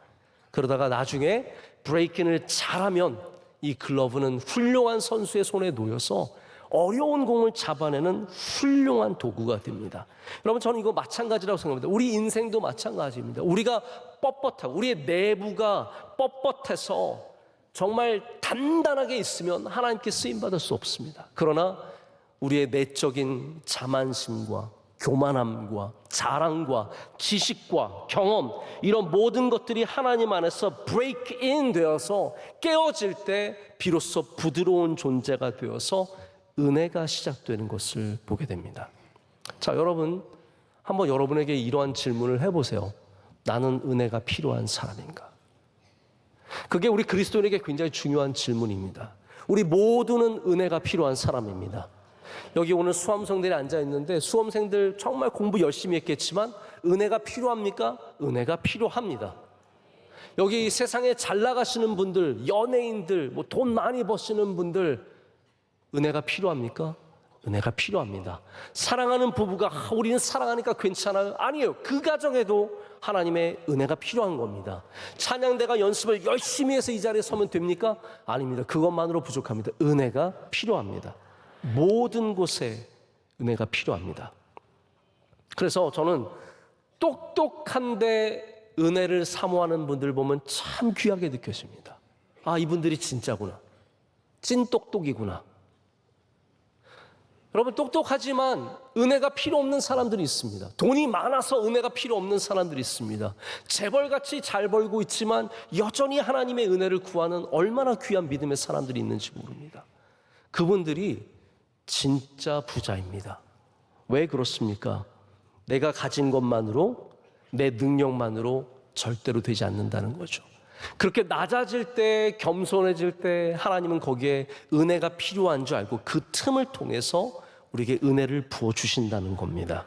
그러다가 나중에 브레이킹을 잘하면 이 글러브는 훌륭한 선수의 손에 놓여서 어려운 공을 잡아내는 훌륭한 도구가 됩니다. 여러분 저는 이거 마찬가지라고 생각합니다. 우리 인생도 마찬가지입니다. 우리가 뻣뻣하고 우리의 내부가 뻣뻣해서 정말 단단하게 있으면 하나님께 쓰임받을 수 없습니다. 그러나 우리의 내적인 자만심과 교만함과 자랑과 지식과 경험 이런 모든 것들이 하나님 안에서 브레이크 인 되어서 깨어질 때 비로소 부드러운 존재가 되어서 은혜가 시작되는 것을 보게 됩니다. 자, 여러분 한번 여러분에게 이러한 질문을 해보세요. 나는 은혜가 필요한 사람인가? 그게 우리 그리스도인에게 굉장히 중요한 질문입니다. 우리 모두는 은혜가 필요한 사람입니다. 여기 오늘 수험생들이 앉아있는데 수험생들 정말 공부 열심히 했겠지만 은혜가 필요합니까? 은혜가 필요합니다. 여기 세상에 잘 나가시는 분들, 연예인들, 뭐 돈 많이 버시는 분들 은혜가 필요합니까? 은혜가 필요합니다. 사랑하는 부부가 우리는 사랑하니까 괜찮아요? 아니에요. 그 가정에도 하나님의 은혜가 필요한 겁니다. 찬양대가 연습을 열심히 해서 이 자리에 서면 됩니까? 아닙니다. 그것만으로 부족합니다. 은혜가 필요합니다. 모든 곳에 은혜가 필요합니다. 그래서 저는 똑똑한데 은혜를 사모하는 분들 보면 참 귀하게 느껴집니다. 아, 이분들이 진짜구나. 찐똑똑이구나. 여러분 똑똑하지만 은혜가 필요 없는 사람들이 있습니다. 돈이 많아서 은혜가 필요 없는 사람들이 있습니다. 재벌같이 잘 벌고 있지만 여전히 하나님의 은혜를 구하는 얼마나 귀한 믿음의 사람들이 있는지 모릅니다. 그분들이 진짜 부자입니다. 왜 그렇습니까? 내가 가진 것만으로, 내 능력만으로 절대로 되지 않는다는 거죠. 그렇게 낮아질 때, 겸손해질 때 하나님은 거기에 은혜가 필요한 줄 알고 그 틈을 통해서 우리에게 은혜를 부어주신다는 겁니다.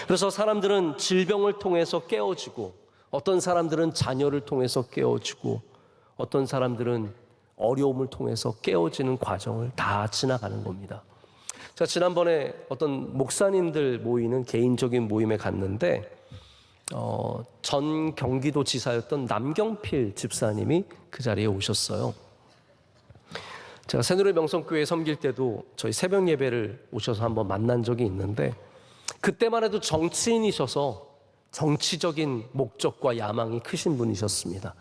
그래서 사람들은 질병을 통해서 깨어지고, 어떤 사람들은 자녀를 통해서 깨어지고, 어떤 사람들은 어려움을 통해서 깨어지는 과정을 다 지나가는 겁니다. 제가 지난번에 어떤 목사님들 모이는 개인적인 모임에 갔는데 전 경기도 지사였던 남경필 집사님이 그 자리에 오셨어요. 제가 새누리 명성교회 섬길 때도 저희 새벽 예배를 오셔서 한번 만난 적이 있는데 그때만 해도 정치인이셔서 정치적인 목적과 야망이 크신 분이셨습니다.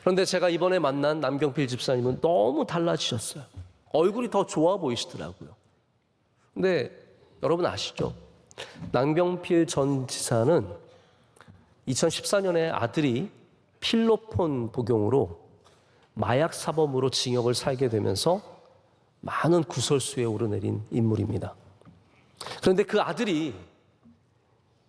그런데 제가 이번에 만난 남경필 집사님은 너무 달라지셨어요. 얼굴이 더 좋아 보이시더라고요. 근데 여러분 아시죠? 남경필 전 지사는 2014년에 아들이 필로폰 복용으로 마약 사범으로 징역을 살게 되면서 많은 구설수에 오르내린 인물입니다. 그런데 그 아들이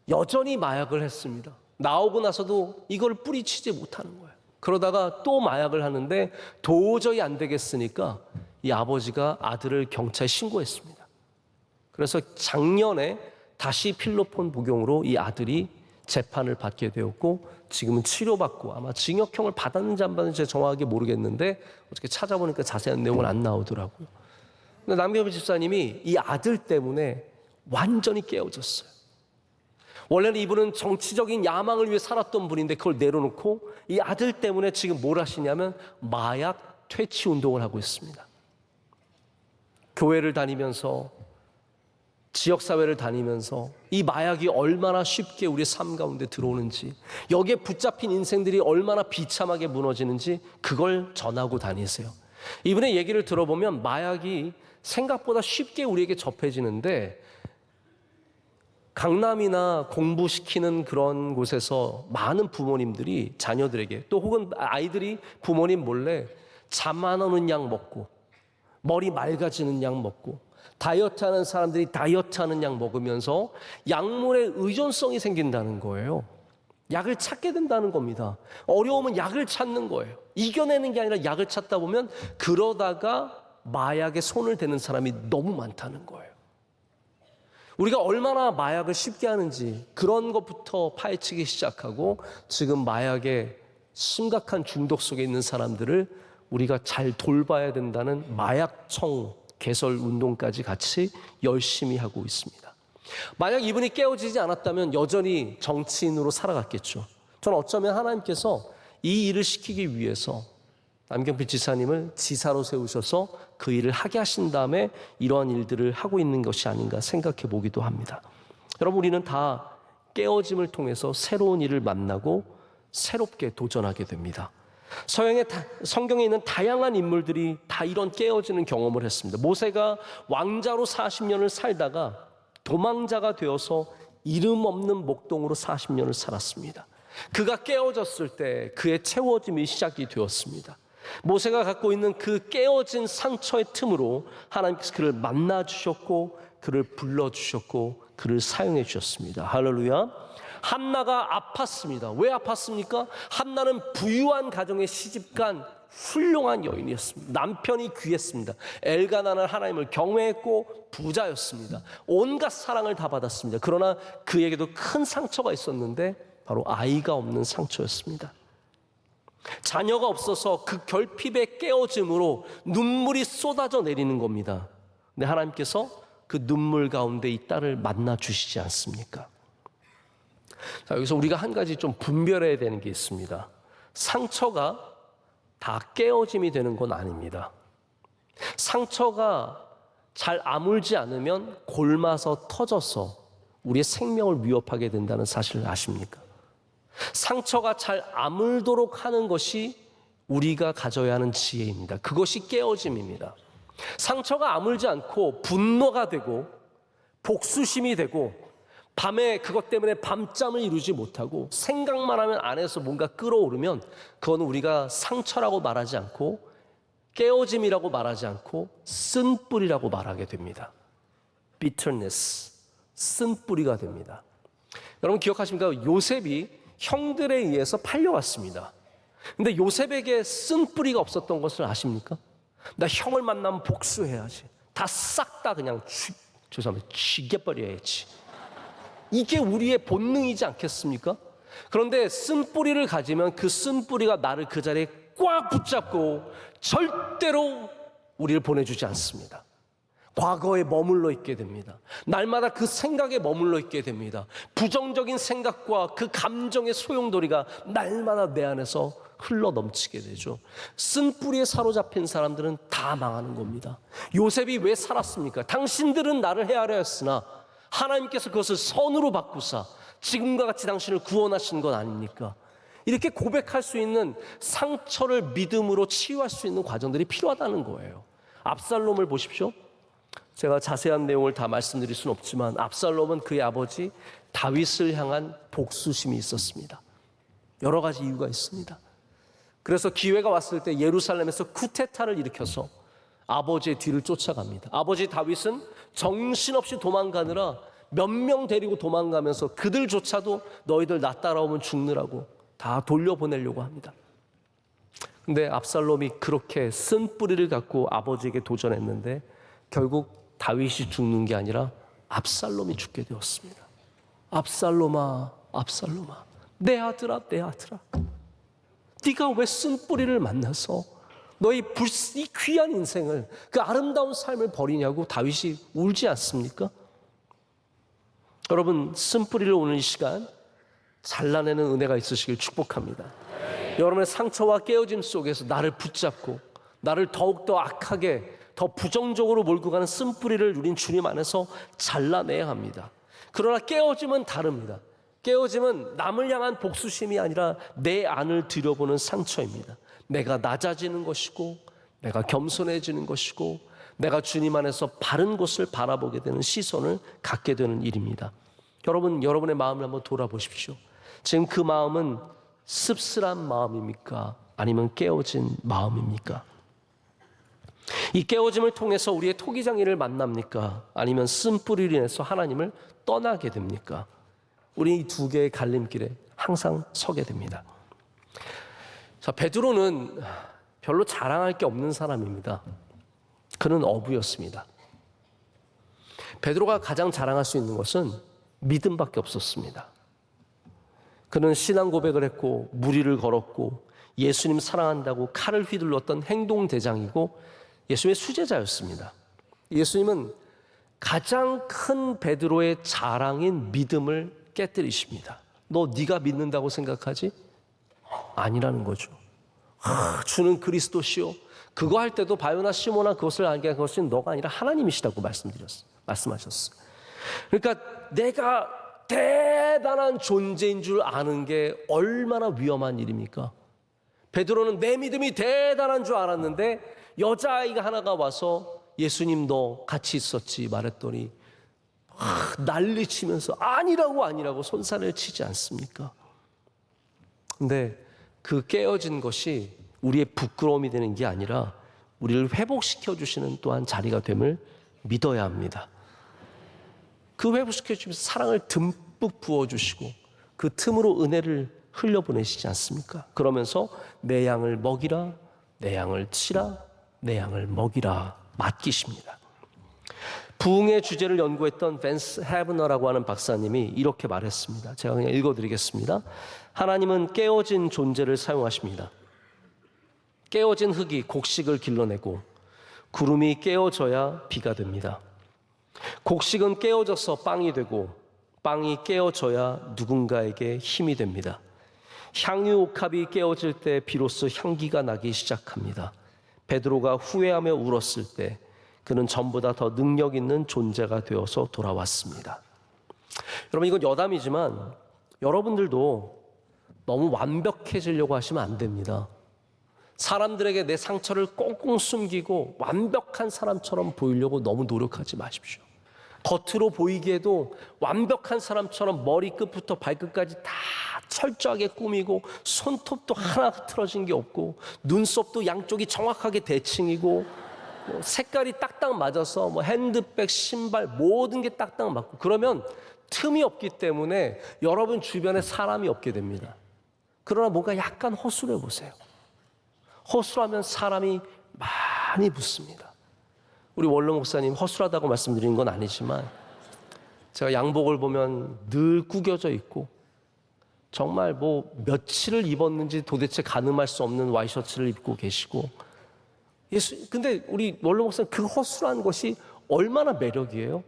여전히 마약을 했습니다. 나오고 나서도 이걸 뿌리치지 못하는 거예요. 그러다가 또 마약을 하는데 도저히 안 되겠으니까 이 아버지가 아들을 경찰에 신고했습니다. 그래서 작년에 다시 필로폰 복용으로 이 아들이 재판을 받게 되었고 지금은 치료받고 아마 징역형을 받았는지 안 받았는지 정확하게 모르겠는데 어떻게 찾아보니까 자세한 내용은 안 나오더라고요. 근데 남경필 집사님이 이 아들 때문에 완전히 깨어졌어요. 원래는 이분은 정치적인 야망을 위해 살았던 분인데 그걸 내려놓고 이 아들 때문에 지금 뭘 하시냐면 마약 퇴치 운동을 하고 있습니다. 교회를 다니면서 지역사회를 다니면서 이 마약이 얼마나 쉽게 우리 삶 가운데 들어오는지, 여기에 붙잡힌 인생들이 얼마나 비참하게 무너지는지 그걸 전하고 다니세요. 이분의 얘기를 들어보면 마약이 생각보다 쉽게 우리에게 접해지는데 강남이나 공부시키는 그런 곳에서 많은 부모님들이 자녀들에게 또 혹은 아이들이 부모님 몰래 잠 안 오는 약 먹고 머리 맑아지는 약 먹고 다이어트하는 사람들이 다이어트하는 약 먹으면서 약물에 의존성이 생긴다는 거예요. 약을 찾게 된다는 겁니다. 어려우면 약을 찾는 거예요. 이겨내는 게 아니라 약을 찾다 보면 그러다가 마약에 손을 대는 사람이 너무 많다는 거예요. 우리가 얼마나 마약을 쉽게 하는지 그런 것부터 파헤치기 시작하고 지금 마약에 심각한 중독 속에 있는 사람들을 우리가 잘 돌봐야 된다는 마약청 개설 운동까지 같이 열심히 하고 있습니다. 만약 이분이 깨어지지 않았다면 여전히 정치인으로 살아갔겠죠. 저는 어쩌면 하나님께서 이 일을 시키기 위해서 남경필 지사님을 지사로 세우셔서 그 일을 하게 하신 다음에 이러한 일들을 하고 있는 것이 아닌가 생각해 보기도 합니다. 여러분, 우리는 다 깨어짐을 통해서 새로운 일을 만나고 새롭게 도전하게 됩니다. 서양의 성경에 있는 다양한 인물들이 다 이런 깨어지는 경험을 했습니다. 모세가 왕자로 40년을 살다가 도망자가 되어서 이름 없는 목동으로 40년을 살았습니다. 그가 깨어졌을 때 그의 채워짐이 시작이 되었습니다. 모세가 갖고 있는 그 깨어진 상처의 틈으로 하나님께서 그를 만나주셨고 그를 불러주셨고 그를 사용해 주셨습니다. 할렐루야. 한나가 아팠습니다. 왜 아팠습니까? 한나는 부유한 가정에 시집간 훌륭한 여인이었습니다. 남편이 귀했습니다. 엘가나는 하나님을 경외했고 부자였습니다. 온갖 사랑을 다 받았습니다. 그러나 그에게도 큰 상처가 있었는데 바로 아이가 없는 상처였습니다. 자녀가 없어서 그 결핍의 깨어짐으로 눈물이 쏟아져 내리는 겁니다. 근데 하나님께서 그 눈물 가운데 이 딸을 만나 주시지 않습니까? 자, 여기서 우리가 한 가지 좀 분별해야 되는 게 있습니다. 상처가 다 깨어짐이 되는 건 아닙니다. 상처가 잘 아물지 않으면 골마서 터져서 우리의 생명을 위협하게 된다는 사실을 아십니까? 상처가 잘 아물도록 하는 것이 우리가 가져야 하는 지혜입니다. 그것이 깨어짐입니다. 상처가 아물지 않고 분노가 되고 복수심이 되고 밤에 그것 때문에 밤잠을 이루지 못하고 생각만 하면 안에서 뭔가 끌어오르면 그건 우리가 상처라고 말하지 않고 깨어짐이라고 말하지 않고 쓴뿌리라고 말하게 됩니다. bitterness, 쓴뿌리가 됩니다. 여러분 기억하십니까? 요셉이 형들에 의해서 팔려갔습니다. 근데 요셉에게 쓴뿌리가 없었던 것을 아십니까? 나 형을 만나면 복수해야지. 다 싹 다 그냥 죄송합니다. 죽여버려야지. 이게 우리의 본능이지 않겠습니까? 그런데 쓴뿌리를 가지면 그 쓴뿌리가 나를 그 자리에 꽉 붙잡고 절대로 우리를 보내주지 않습니다. 과거에 머물러 있게 됩니다. 날마다 그 생각에 머물러 있게 됩니다. 부정적인 생각과 그 감정의 소용돌이가 날마다 내 안에서 흘러 넘치게 되죠. 쓴뿌리에 사로잡힌 사람들은 다 망하는 겁니다. 요셉이 왜 살았습니까? 당신들은 나를 헤아려 했으나 하나님께서 그것을 선으로 바꾸사 지금과 같이 당신을 구원하신 건 아닙니까? 이렇게 고백할 수 있는, 상처를 믿음으로 치유할 수 있는 과정들이 필요하다는 거예요. 압살롬을 보십시오. 제가 자세한 내용을 다 말씀드릴 수는 없지만 압살롬은 그의 아버지 다윗을 향한 복수심이 있었습니다. 여러 가지 이유가 있습니다. 그래서 기회가 왔을 때 예루살렘에서 쿠데타를 일으켜서 아버지의 뒤를 쫓아갑니다. 아버지 다윗은 정신없이 도망가느라 몇 명 데리고 도망가면서 그들조차도 너희들 나 따라오면 죽느라고 다 돌려보내려고 합니다. 근데 압살롬이 그렇게 쓴 뿌리를 갖고 아버지에게 도전했는데 결국 다윗이 죽는 게 아니라 압살롬이 죽게 되었습니다. 압살롬아, 압살롬아, 내 아들아, 내 아들아, 네가 왜 쓴 뿌리를 만나서 너희 이 귀한 인생을, 그 아름다운 삶을 버리냐고 다윗이 울지 않습니까? 여러분, 쓴 뿌리를 오는 이 시간 잘라내는 은혜가 있으시길 축복합니다. 여러분의 상처와 깨어짐 속에서 나를 붙잡고 나를 더욱더 악하게, 더 부정적으로 몰고 가는 쓴뿌리를 우린 주님 안에서 잘라내야 합니다. 그러나 깨어짐은 다릅니다. 깨어짐은 남을 향한 복수심이 아니라 내 안을 들여보는 상처입니다. 내가 낮아지는 것이고, 내가 겸손해지는 것이고, 내가 주님 안에서 바른 곳을 바라보게 되는 시선을 갖게 되는 일입니다. 여러분, 여러분의 마음을 한번 돌아보십시오. 지금 그 마음은 씁쓸한 마음입니까? 아니면 깨어진 마음입니까? 이 깨어짐을 통해서 우리의 토기장애를 만납니까? 아니면 쓴뿌리로 인해서 하나님을 떠나게 됩니까? 우리 이 두 개의 갈림길에 항상 서게 됩니다. 자, 베드로는 별로 자랑할 게 없는 사람입니다. 그는 어부였습니다. 베드로가 가장 자랑할 수 있는 것은 믿음밖에 없었습니다. 그는 신앙 고백을 했고 무리를 걸었고 예수님 사랑한다고 칼을 휘둘렀던 행동대장이고 예수님의 수제자였습니다. 예수님은 가장 큰 베드로의 자랑인 믿음을 깨뜨리십니다. 너 네가 믿는다고 생각하지? 아니라는 거죠. 주는 그리스도시요. 그거 할 때도 바요나 시모나 그것을 알게 한 것은 너가 아니라 하나님이시라고 말씀하셨어요. 그러니까 내가 대단한 존재인 줄 아는 게 얼마나 위험한 일입니까? 베드로는 내 믿음이 대단한 줄 알았는데 여자아이가 하나가 와서 예수님 너 같이 있었지 말했더니 난리치면서 아니라고 손살을 치지 않습니까? 근데 그 깨어진 것이 우리의 부끄러움이 되는 게 아니라 우리를 회복시켜 주시는 또한 자리가 됨을 믿어야 합니다. 그 회복시켜 주시면서 사랑을 듬뿍 부어주시고 그 틈으로 은혜를 흘려보내시지 않습니까? 그러면서 내 양을 먹이라, 내 양을 치라, 내 양을 먹이라 맡기십니다. 부흥의 주제를 연구했던 벤스 헤브너라고 하는 박사님이 이렇게 말했습니다. 제가 그냥 읽어드리겠습니다. 하나님은 깨어진 존재를 사용하십니다. 깨어진 흙이 곡식을 길러내고 구름이 깨어져야 비가 됩니다. 곡식은 깨어져서 빵이 되고 빵이 깨어져야 누군가에게 힘이 됩니다. 향유 옥합이 깨어질 때 비로소 향기가 나기 시작합니다. 베드로가 후회하며 울었을 때 그는 전보다 더 능력 있는 존재가 되어서 돌아왔습니다. 여러분, 이건 여담이지만 여러분들도 너무 완벽해지려고 하시면 안 됩니다. 사람들에게 내 상처를 꽁꽁 숨기고 완벽한 사람처럼 보이려고 너무 노력하지 마십시오. 겉으로 보이기에도 완벽한 사람처럼 머리끝부터 발끝까지 다 철저하게 꾸미고 손톱도 하나 틀어진 게 없고 눈썹도 양쪽이 정확하게 대칭이고 색깔이 딱딱 맞아서 핸드백, 신발 모든 게 딱딱 맞고 그러면 틈이 없기 때문에 여러분 주변에 사람이 없게 됩니다. 그러나 뭔가 약간 허술해 보세요. 허술하면 사람이 많이 붙습니다. 우리 원로 목사님 허술하다고 말씀드리는 건 아니지만 제가 양복을 보면 늘 구겨져 있고 정말 며칠을 입었는지 도대체 가늠할 수 없는 와이셔츠를 입고 계시고 근데 우리 원로 목사님 그 허술한 것이 얼마나 매력이에요?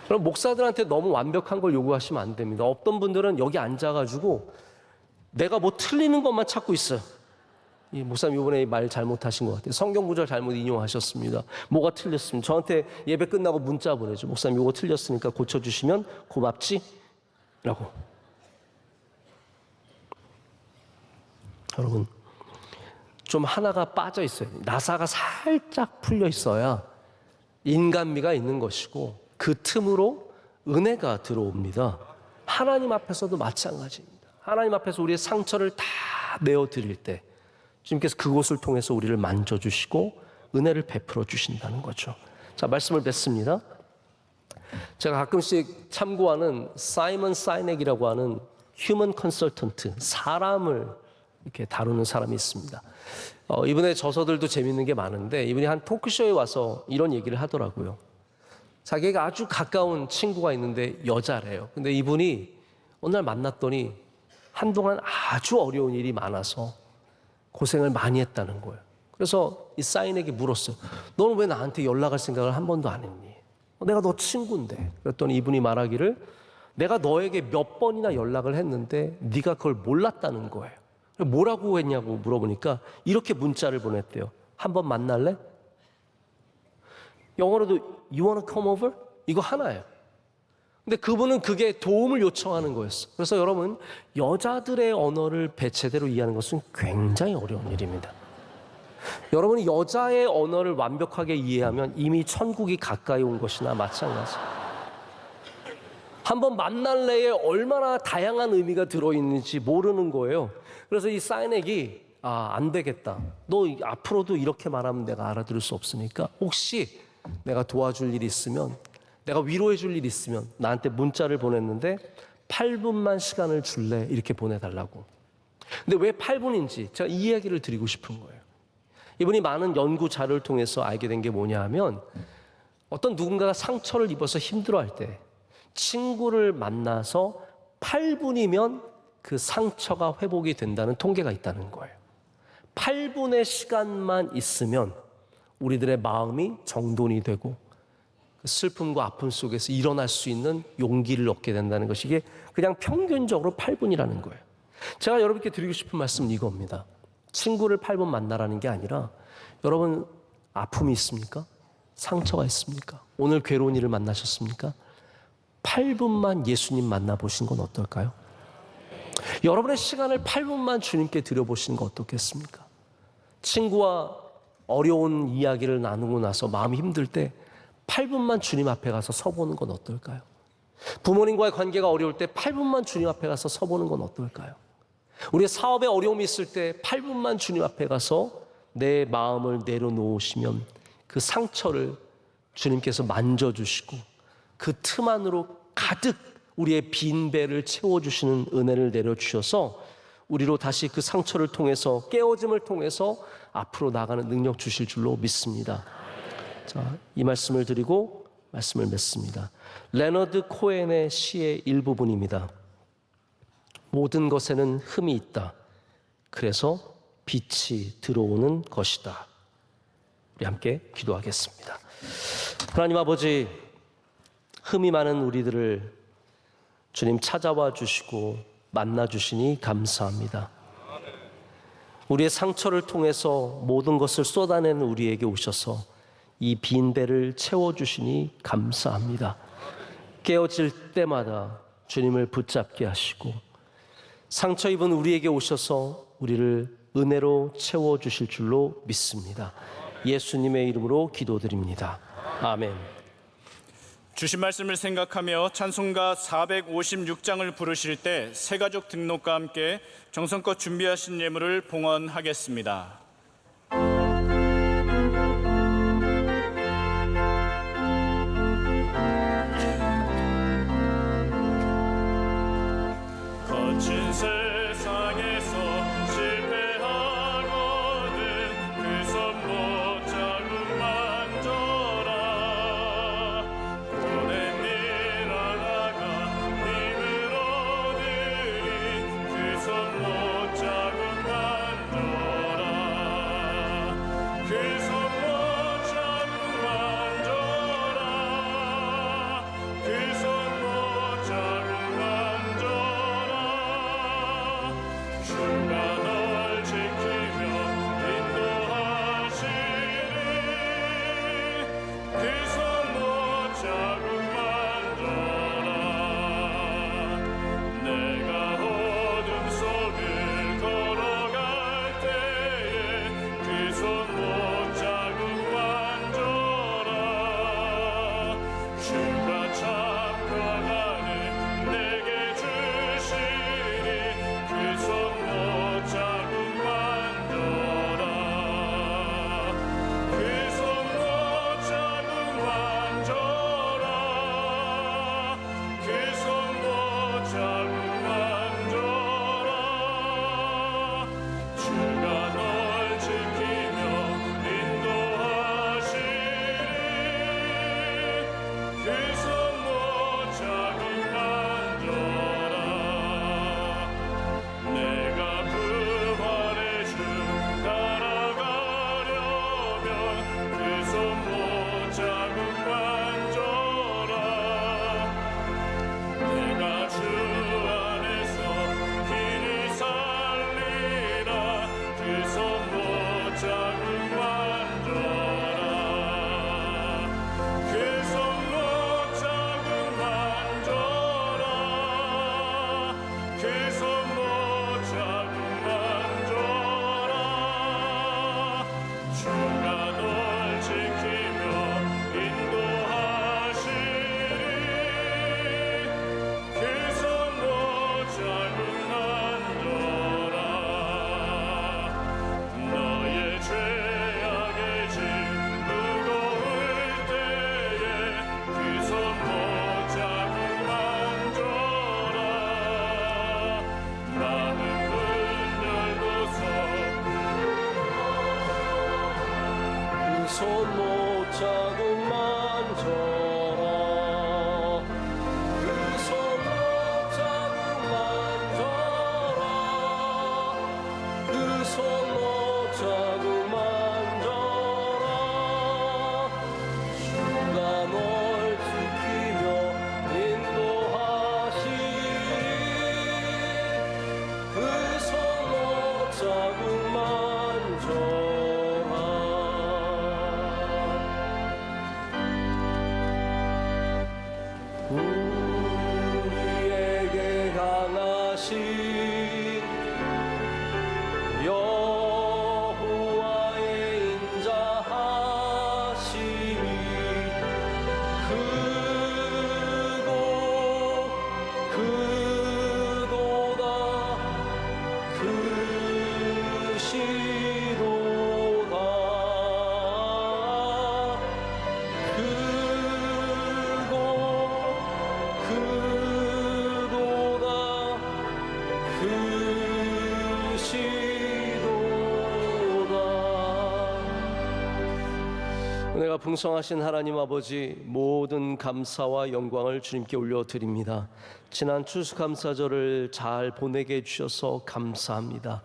그럼 목사들한테 너무 완벽한 걸 요구하시면 안 됩니다. 어떤 분들은 여기 앉아가지고 내가 뭐 틀리는 것만 찾고 있어요. 이 목사님 이번에 말 잘못하신 것 같아요. 성경 구절 잘못 인용하셨습니다. 뭐가 틀렸습니다. 저한테 예배 끝나고 문자 보내죠. 목사님 이거 틀렸으니까 고쳐주시면 고맙지? 라고. 여러분, 좀 하나가 빠져 있어요. 나사가 살짝 풀려 있어야 인간미가 있는 것이고 그 틈으로 은혜가 들어옵니다. 하나님 앞에서도 마찬가지입니다. 하나님 앞에서 우리의 상처를 다 내어드릴 때 주님께서 그곳을 통해서 우리를 만져주시고 은혜를 베풀어 주신다는 거죠. 자, 말씀을 맺습니다. 제가 가끔씩 참고하는 사이먼 사이넥이라고 하는 휴먼 컨설턴트, 사람을 이렇게 다루는 사람이 있습니다. 이분의 저서들도 재밌는 게 많은데 이분이 한 토크쇼에 와서 이런 얘기를 하더라고요. 자기가 아주 가까운 친구가 있는데 여자래요. 근데 이분이 어느 날 만났더니 한동안 아주 어려운 일이 많아서 고생을 많이 했다는 거예요. 그래서 이 사인에게 물었어요. 너는 왜 나한테 연락할 생각을 한 번도 안 했니? 내가 너 친구인데. 그랬더니 이분이 말하기를 내가 너에게 몇 번이나 연락을 했는데 네가 그걸 몰랐다는 거예요. 뭐라고 했냐고 물어보니까 이렇게 문자를 보냈대요. 한번 만날래? 영어로도 You wanna come over? 이거 하나예요. 근데 그분은 그게 도움을 요청하는 거였어. 그래서 여러분, 여자들의 언어를 제대로 이해하는 것은 굉장히 어려운 일입니다. 여러분이 여자의 언어를 완벽하게 이해하면 이미 천국이 가까이 온 것이나 마찬가지. 한번 만날래에 얼마나 다양한 의미가 들어있는지 모르는 거예요. 그래서 이 사인액이 안 되겠다. 너 앞으로도 이렇게 말하면 내가 알아들을 수 없으니까 혹시 내가 도와줄 일이 있으면, 내가 위로해 줄 일이 있으면 나한테 문자를 보냈는데 8분만 시간을 줄래? 이렇게 보내달라고. 근데 왜 8분인지 제가 이 이야기를 드리고 싶은 거예요. 이분이 많은 연구 자료를 통해서 알게 된 게 뭐냐 하면 어떤 누군가가 상처를 입어서 힘들어할 때 친구를 만나서 8분이면 그 상처가 회복이 된다는 통계가 있다는 거예요. 8분의 시간만 있으면 우리들의 마음이 정돈이 되고 그 슬픔과 아픔 속에서 일어날 수 있는 용기를 얻게 된다는 것이 이게 그냥 평균적으로 8분이라는 거예요. 제가 여러분께 드리고 싶은 말씀은 이겁니다. 친구를 8분 만나라는 게 아니라 여러분 아픔이 있습니까? 상처가 있습니까? 오늘 괴로운 일을 만나셨습니까? 8분만 예수님 만나보신 건 어떨까요? 여러분의 시간을 8분만 주님께 드려보시는 거 어떻겠습니까? 친구와 어려운 이야기를 나누고 나서 마음이 힘들 때 8분만 주님 앞에 가서 서보는 건 어떨까요? 부모님과의 관계가 어려울 때 8분만 주님 앞에 가서 서보는 건 어떨까요? 우리의 사업에 어려움이 있을 때 8분만 주님 앞에 가서 내 마음을 내려놓으시면 그 상처를 주님께서 만져주시고 그 틈 안으로 가득 우리의 빈 배를 채워주시는 은혜를 내려주셔서 우리로 다시 그 상처를 통해서 깨어짐을 통해서 앞으로 나가는 능력 주실 줄로 믿습니다. 자, 이 말씀을 드리고 말씀을 맺습니다. 레너드 코엔의 시의 일부분입니다. 모든 것에는 흠이 있다. 그래서 빛이 들어오는 것이다. 우리 함께 기도하겠습니다. 하나님 아버지, 흠이 많은 우리들을 주님 찾아와 주시고 만나 주시니 감사합니다. 우리의 상처를 통해서 모든 것을 쏟아내는 우리에게 오셔서 이 빈 배를 채워주시니 감사합니다. 깨어질 때마다 주님을 붙잡게 하시고 상처 입은 우리에게 오셔서 우리를 은혜로 채워주실 줄로 믿습니다. 예수님의 이름으로 기도드립니다. 아멘. 주신 말씀을 생각하며 찬송가 456장을 부르실 때 새가족 등록과 함께 정성껏 준비하신 예물을 봉헌하겠습니다. 거친 세상에서 실패하거든 그 손 못 자국 만져라. 보낸 일 하나가 힘을 얻으니 그 손 못 자국 만져라. 그 손 못 자국 만져라. 그 풍성하신 하나님 아버지, 모든 감사와 영광을 주님께 올려드립니다. 지난 추수감사절을 잘 보내게 해주셔서 감사합니다.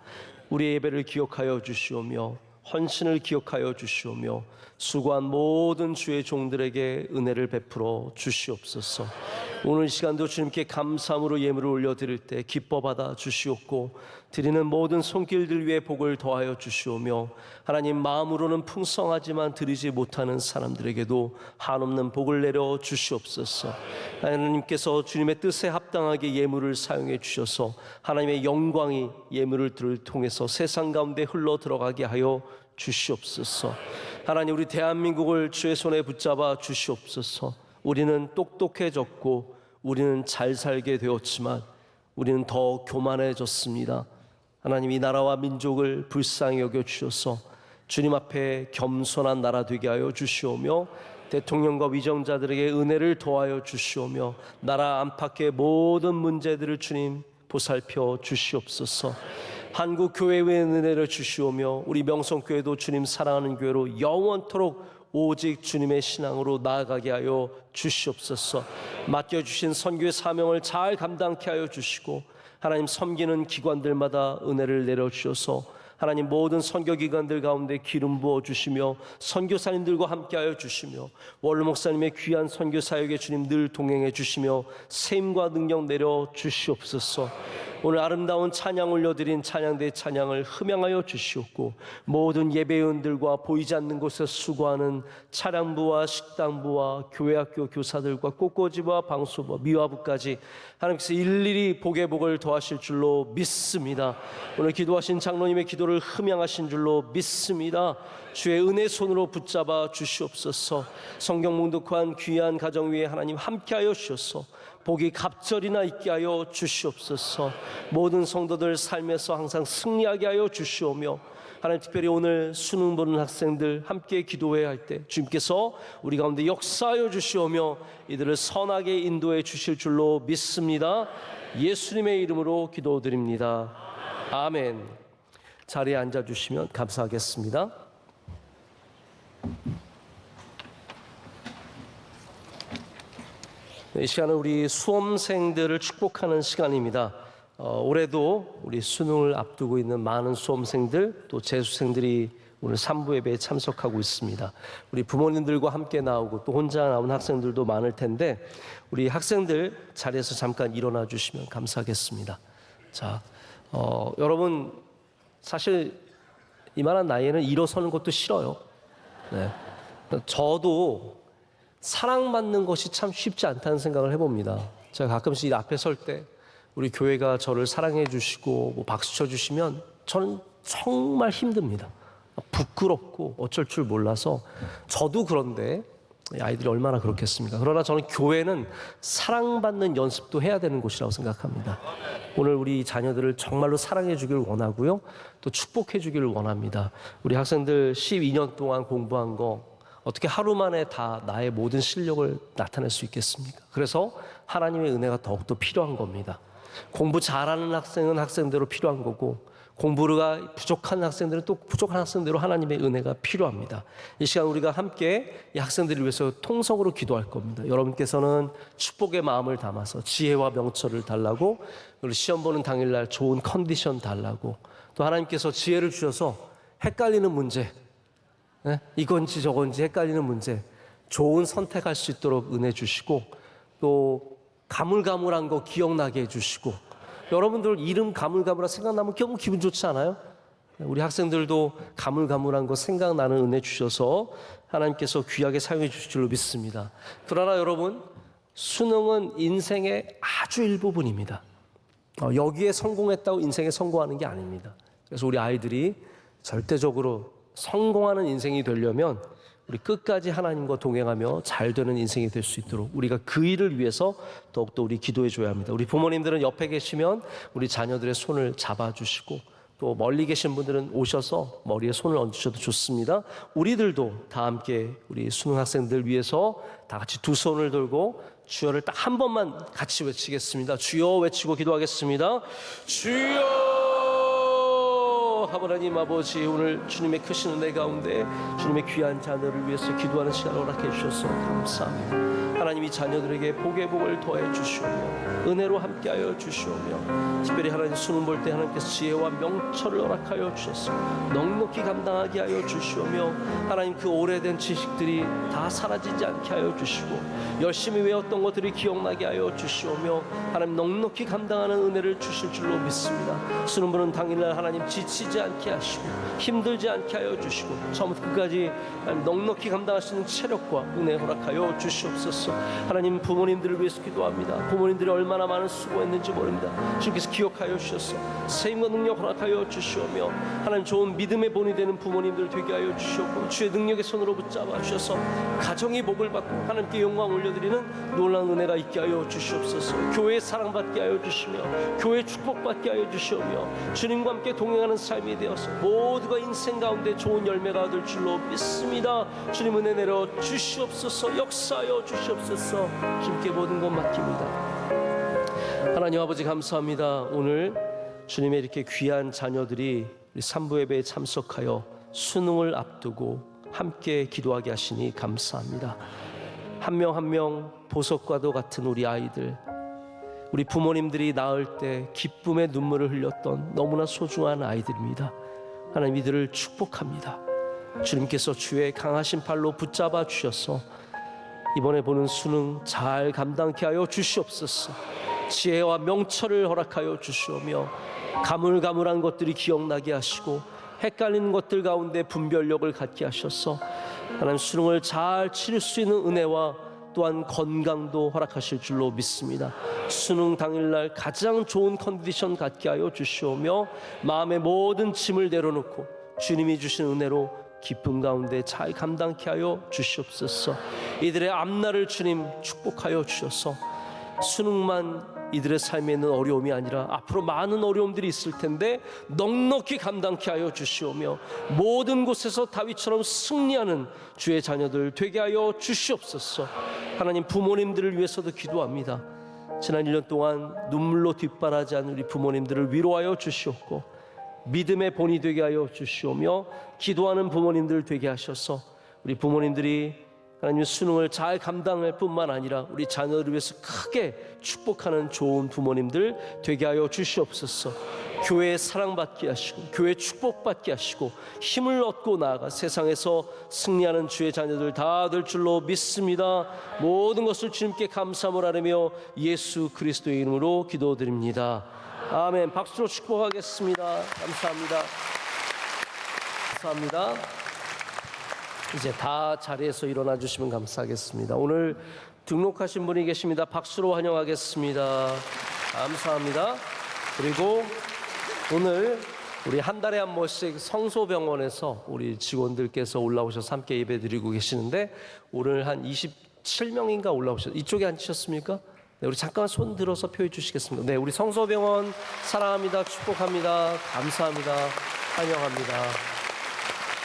우리 예배를 기억하여 주시오며 헌신을 기억하여 주시오며 수고한 모든 주의 종들에게 은혜를 베풀어 주시옵소서. 오늘 시간도 주님께 감사함으로 예물을 올려드릴 때 기뻐 받아 주시옵고 드리는 모든 손길들 위에 복을 더하여 주시오며 하나님, 마음으로는 풍성하지만 드리지 못하는 사람들에게도 한없는 복을 내려 주시옵소서. 하나님께서 주님의 뜻에 합당하게 예물을 사용해 주셔서 하나님의 영광이 예물을 통해서 세상 가운데 흘러 들어가게 하여 주시옵소서. 하나님, 우리 대한민국을 주의 손에 붙잡아 주시옵소서. 우리는 똑똑해졌고 우리는 잘 살게 되었지만 우리는 더 교만해졌습니다. 하나님, 이 나라와 민족을 불쌍히 여겨 주셔서 주님 앞에 겸손한 나라 되게 하여 주시오며 대통령과 위정자들에게 은혜를 더하여 주시오며 나라 안팎의 모든 문제들을 주님 보살펴 주시옵소서. 한국 교회의 은혜를 주시오며 우리 명성교회도 주님 사랑하는 교회로 영원토록 오직 주님의 신앙으로 나아가게 하여 주시옵소서. 맡겨주신 선교의 사명을 잘 감당케 하여 주시고 하나님, 섬기는 기관들마다 은혜를 내려주셔서 하나님, 모든 선교기관들 가운데 기름 부어주시며 선교사님들과 함께하여 주시며 원로 목사님의 귀한 선교 사역에 주님 늘 동행해 주시며 세임과 능력 내려 주시옵소서. 오늘 아름다운 찬양 올려드린 찬양대의 찬양을 흠양하여 주시옵고 모든 예배위원들과 보이지 않는 곳에서 수고하는 차량부와 식당부와 교회학교 교사들과 꽃꽂이부와 방수부 미화부까지 하나님께서 일일이 복의 복을 더하실 줄로 믿습니다. 오늘 기도하신 장로님의 기도를 흠양하신 줄로 믿습니다. 주의 은혜 손으로 붙잡아 주시옵소서. 성경 몽독한 귀한 가정 위에 하나님 함께하여 주셔서 복이 갑절이나 있게 하여 주시옵소서. 모든 성도들 삶에서 항상 승리하게 하여 주시오며 하나님, 특별히 오늘 수능 보는 학생들 함께 기도해야 할 때 주님께서 우리 가운데 역사하여 주시오며 이들을 선하게 인도해 주실 줄로 믿습니다. 예수님의 이름으로 기도드립니다. 아멘. 자리에 앉아주시면 감사하겠습니다. 이 시간은 우리 수험생들을 축복하는 시간입니다. 올해도 우리 수능을 앞두고 있는 많은 수험생들 또 재수생들이 오늘 3부 예배에 참석하고 있습니다. 우리 부모님들과 함께 나오고 또 혼자 나온 학생들도 많을 텐데 우리 학생들 자리에서 잠깐 일어나 주시면 감사하겠습니다. 자, 여러분 사실 이만한 나이에는 일어서는 것도 싫어요. 네. 저도 사랑받는 것이 참 쉽지 않다는 생각을 해봅니다. 제가 가끔씩 이 앞에 설 때 우리 교회가 저를 사랑해 주시고 뭐 박수 쳐 주시면 저는 정말 힘듭니다. 부끄럽고 어쩔 줄 몰라서 저도 그런데 아이들이 얼마나 그렇겠습니까? 그러나 저는 교회는 사랑받는 연습도 해야 되는 곳이라고 생각합니다. 오늘 우리 자녀들을 정말로 사랑해 주기를 원하고요. 또 축복해 주기를 원합니다. 우리 학생들 12년 동안 공부한 거 어떻게 하루 만에 다 나의 모든 실력을 나타낼 수 있겠습니까? 그래서 하나님의 은혜가 더욱더 필요한 겁니다. 공부 잘하는 학생은 학생대로 필요한 거고 공부가 부족한 학생들은 또 부족한 학생대로 하나님의 은혜가 필요합니다. 이 시간 우리가 함께 이 학생들을 위해서 통성으로 기도할 겁니다. 여러분께서는 축복의 마음을 담아서 지혜와 명철을 달라고, 그리고 시험 보는 당일날 좋은 컨디션 달라고, 또 하나님께서 지혜를 주셔서 헷갈리는 문제, 이건지 저건지 헷갈리는 문제 좋은 선택할 수 있도록 은혜 주시고, 또 가물가물한 거 기억나게 해주시고, 여러분들 이름 가물가물한 생각나면 너무 기분 좋지 않아요? 우리 학생들도 가물가물한 거 생각나는 은혜 주셔서 하나님께서 귀하게 사용해 주실 줄로 믿습니다. 그러나 여러분, 수능은 인생의 아주 일부분입니다. 여기에 성공했다고 인생에 성공하는 게 아닙니다. 그래서 우리 아이들이 절대적으로 성공하는 인생이 되려면 우리 끝까지 하나님과 동행하며 잘 되는 인생이 될 수 있도록 우리가 그 일을 위해서 더욱더 우리 기도해 줘야 합니다. 우리 부모님들은 옆에 계시면 우리 자녀들의 손을 잡아주시고, 또 멀리 계신 분들은 오셔서 머리에 손을 얹으셔도 좋습니다. 우리들도 다 함께 우리 수능 학생들 위해서 다 같이 두 손을 들고 주여를 딱 한 번만 같이 외치겠습니다. 주여 외치고 기도하겠습니다. 주여! 하나님 아버지, 오늘 주님의 크신 은혜 가운데 주님의 귀한 자녀를 위해서 기도하는 시간을 허락해 주셔서 감사합니다. 하나님이 자녀들에게 복의 복을 더해 주시오며 은혜로 함께하여 주시오며 특별히 하나님 수능 볼 때 하나님께서 지혜와 명철을 허락하여 주셔서 넉넉히 감당하게 하여 주시오며 하나님 그 오래된 지식들이 다 사라지지 않게 하여 주시고 열심히 외웠던 것들이 기억나게 하여 주시오며 하나님 넉넉히 감당하는 은혜를 주실 줄로 믿습니다. 수능 보는 당일날 하나님 지치지 않게 하시고 힘들지 않게 하여 주시고 처음부터 끝까지 하나님 넉넉히 감당할 수 있는 체력과 은혜 허락하여 주시옵소서. 하나님 부모님들을 위해서 기도합니다. 부모님들이 얼마나 많은 수고했는지 모릅니다. 주께서 기억하여 주셔서 세임과 능력 허락하여 주시오며 하나님 좋은 믿음의 본이 되는 부모님들 되게 하여 주시옵고 주의 능력의 손으로 붙잡아 주셔서 가정이 복을 받고 하나님께 영광 올려드리는 놀라운 은혜가 있게 하여 주시옵소서. 교회의 사랑받게 하여 주시며 교회의 축복받게 하여 주시오며 주님과 함께 동행하는 삶이 되어서 모두가 인생 가운데 좋은 열매가 얻을 줄로 믿습니다. 주님 은혜 내려 주시옵소서. 역사하여 주시옵소서. 주님께 모든 것 맡깁니다. 하나님 아버지 감사합니다. 오늘 주님의 이렇게 귀한 자녀들이 우리 삼부 예배에 참석하여 수능을 앞두고 함께 기도하게 하시니 감사합니다. 한 명 한 명 보석과도 같은 우리 아이들, 우리 부모님들이 낳을 때 기쁨의 눈물을 흘렸던 너무나 소중한 아이들입니다. 하나님 이들을 축복합니다. 주님께서 주의 강하신 팔로 붙잡아 주셔서 이번에 보는 수능 잘 감당케 하여 주시옵소서. 지혜와 명철을 허락하여 주시오며 가물가물한 것들이 기억나게 하시고 헷갈리는 것들 가운데 분별력을 갖게 하셔서 하나님 수능을 잘 치를 수 있는 은혜와 또한 건강도 허락하실 줄로 믿습니다. 수능 당일날 가장 좋은 컨디션 갖게 하여 주시오며 마음의 모든 짐을 내려놓고 주님이 주신 은혜로 기쁨 가운데 잘 감당케 하여 주시옵소서. 이들의 앞날을 주님 축복하여 주셔서 수능만 이들의 삶에 있는 어려움이 아니라 앞으로 많은 어려움들이 있을 텐데 넉넉히 감당케 하여 주시오며 모든 곳에서 다윗처럼 승리하는 주의 자녀들 되게 하여 주시옵소서. 하나님 부모님들을 위해서도 기도합니다. 지난 1년 동안 눈물로 뒷바라지한 우리 부모님들을 위로하여 주시옵고 믿음의 본이 되게 하여 주시오며 기도하는 부모님들 되게 하셔서 우리 부모님들이 하나님 수능을 잘 감당할 뿐만 아니라 우리 자녀들을 위해서 크게 축복하는 좋은 부모님들 되게 하여 주시옵소서. 교회에 사랑받게 하시고 교회 축복받게 하시고 힘을 얻고 나아가 세상에서 승리하는 주의 자녀들 다 될 줄로 믿습니다. 모든 것을 주님께 감사함을 하며 예수 그리스도의 이름으로 기도드립니다. 아멘. 박수로 축복하겠습니다. 감사합니다. 감사합니다. 이제 다 자리에서 일어나 주시면 감사하겠습니다. 오늘 등록하신 분이 계십니다. 박수로 환영하겠습니다. 감사합니다. 그리고 오늘 우리 한 달에 한 번씩 성소병원에서 우리 직원들께서 올라오셔서 함께 예배드리고 계시는데 오늘 한 27명인가 올라오셨어요. 이쪽에 앉으셨습니까? 네, 우리 잠깐 손 들어서 표해 주시겠습니다. 네, 우리 성소병원 사랑합니다. 축복합니다. 감사합니다. 환영합니다.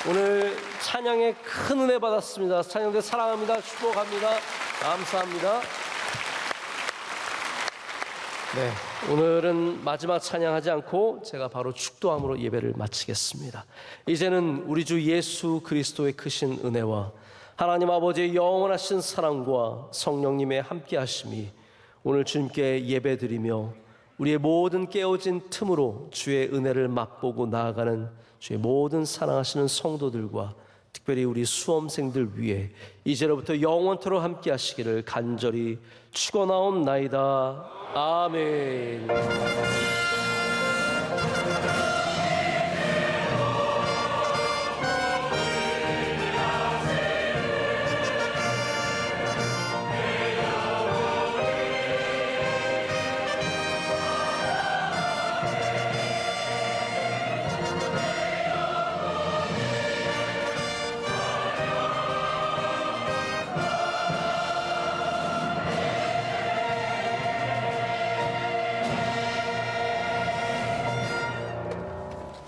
오늘 찬양에 큰 은혜 받았습니다. 찬양대 사랑합니다. 축복합니다. 감사합니다. 네, 오늘은 마지막 찬양하지 않고 제가 바로 축도함으로 예배를 마치겠습니다. 이제는 우리 주 예수 그리스도의 크신 은혜와 하나님 아버지의 영원하신 사랑과 성령님의 함께하심이 오늘 주님께 예배드리며 우리의 모든 깨어진 틈으로 주의 은혜를 맛보고 나아가는 주의 모든 사랑하시는 성도들과 특별히 우리 수험생들 위해 이제로부터 영원토록 함께 하시기를 간절히 축원하옵나이다. 아멘.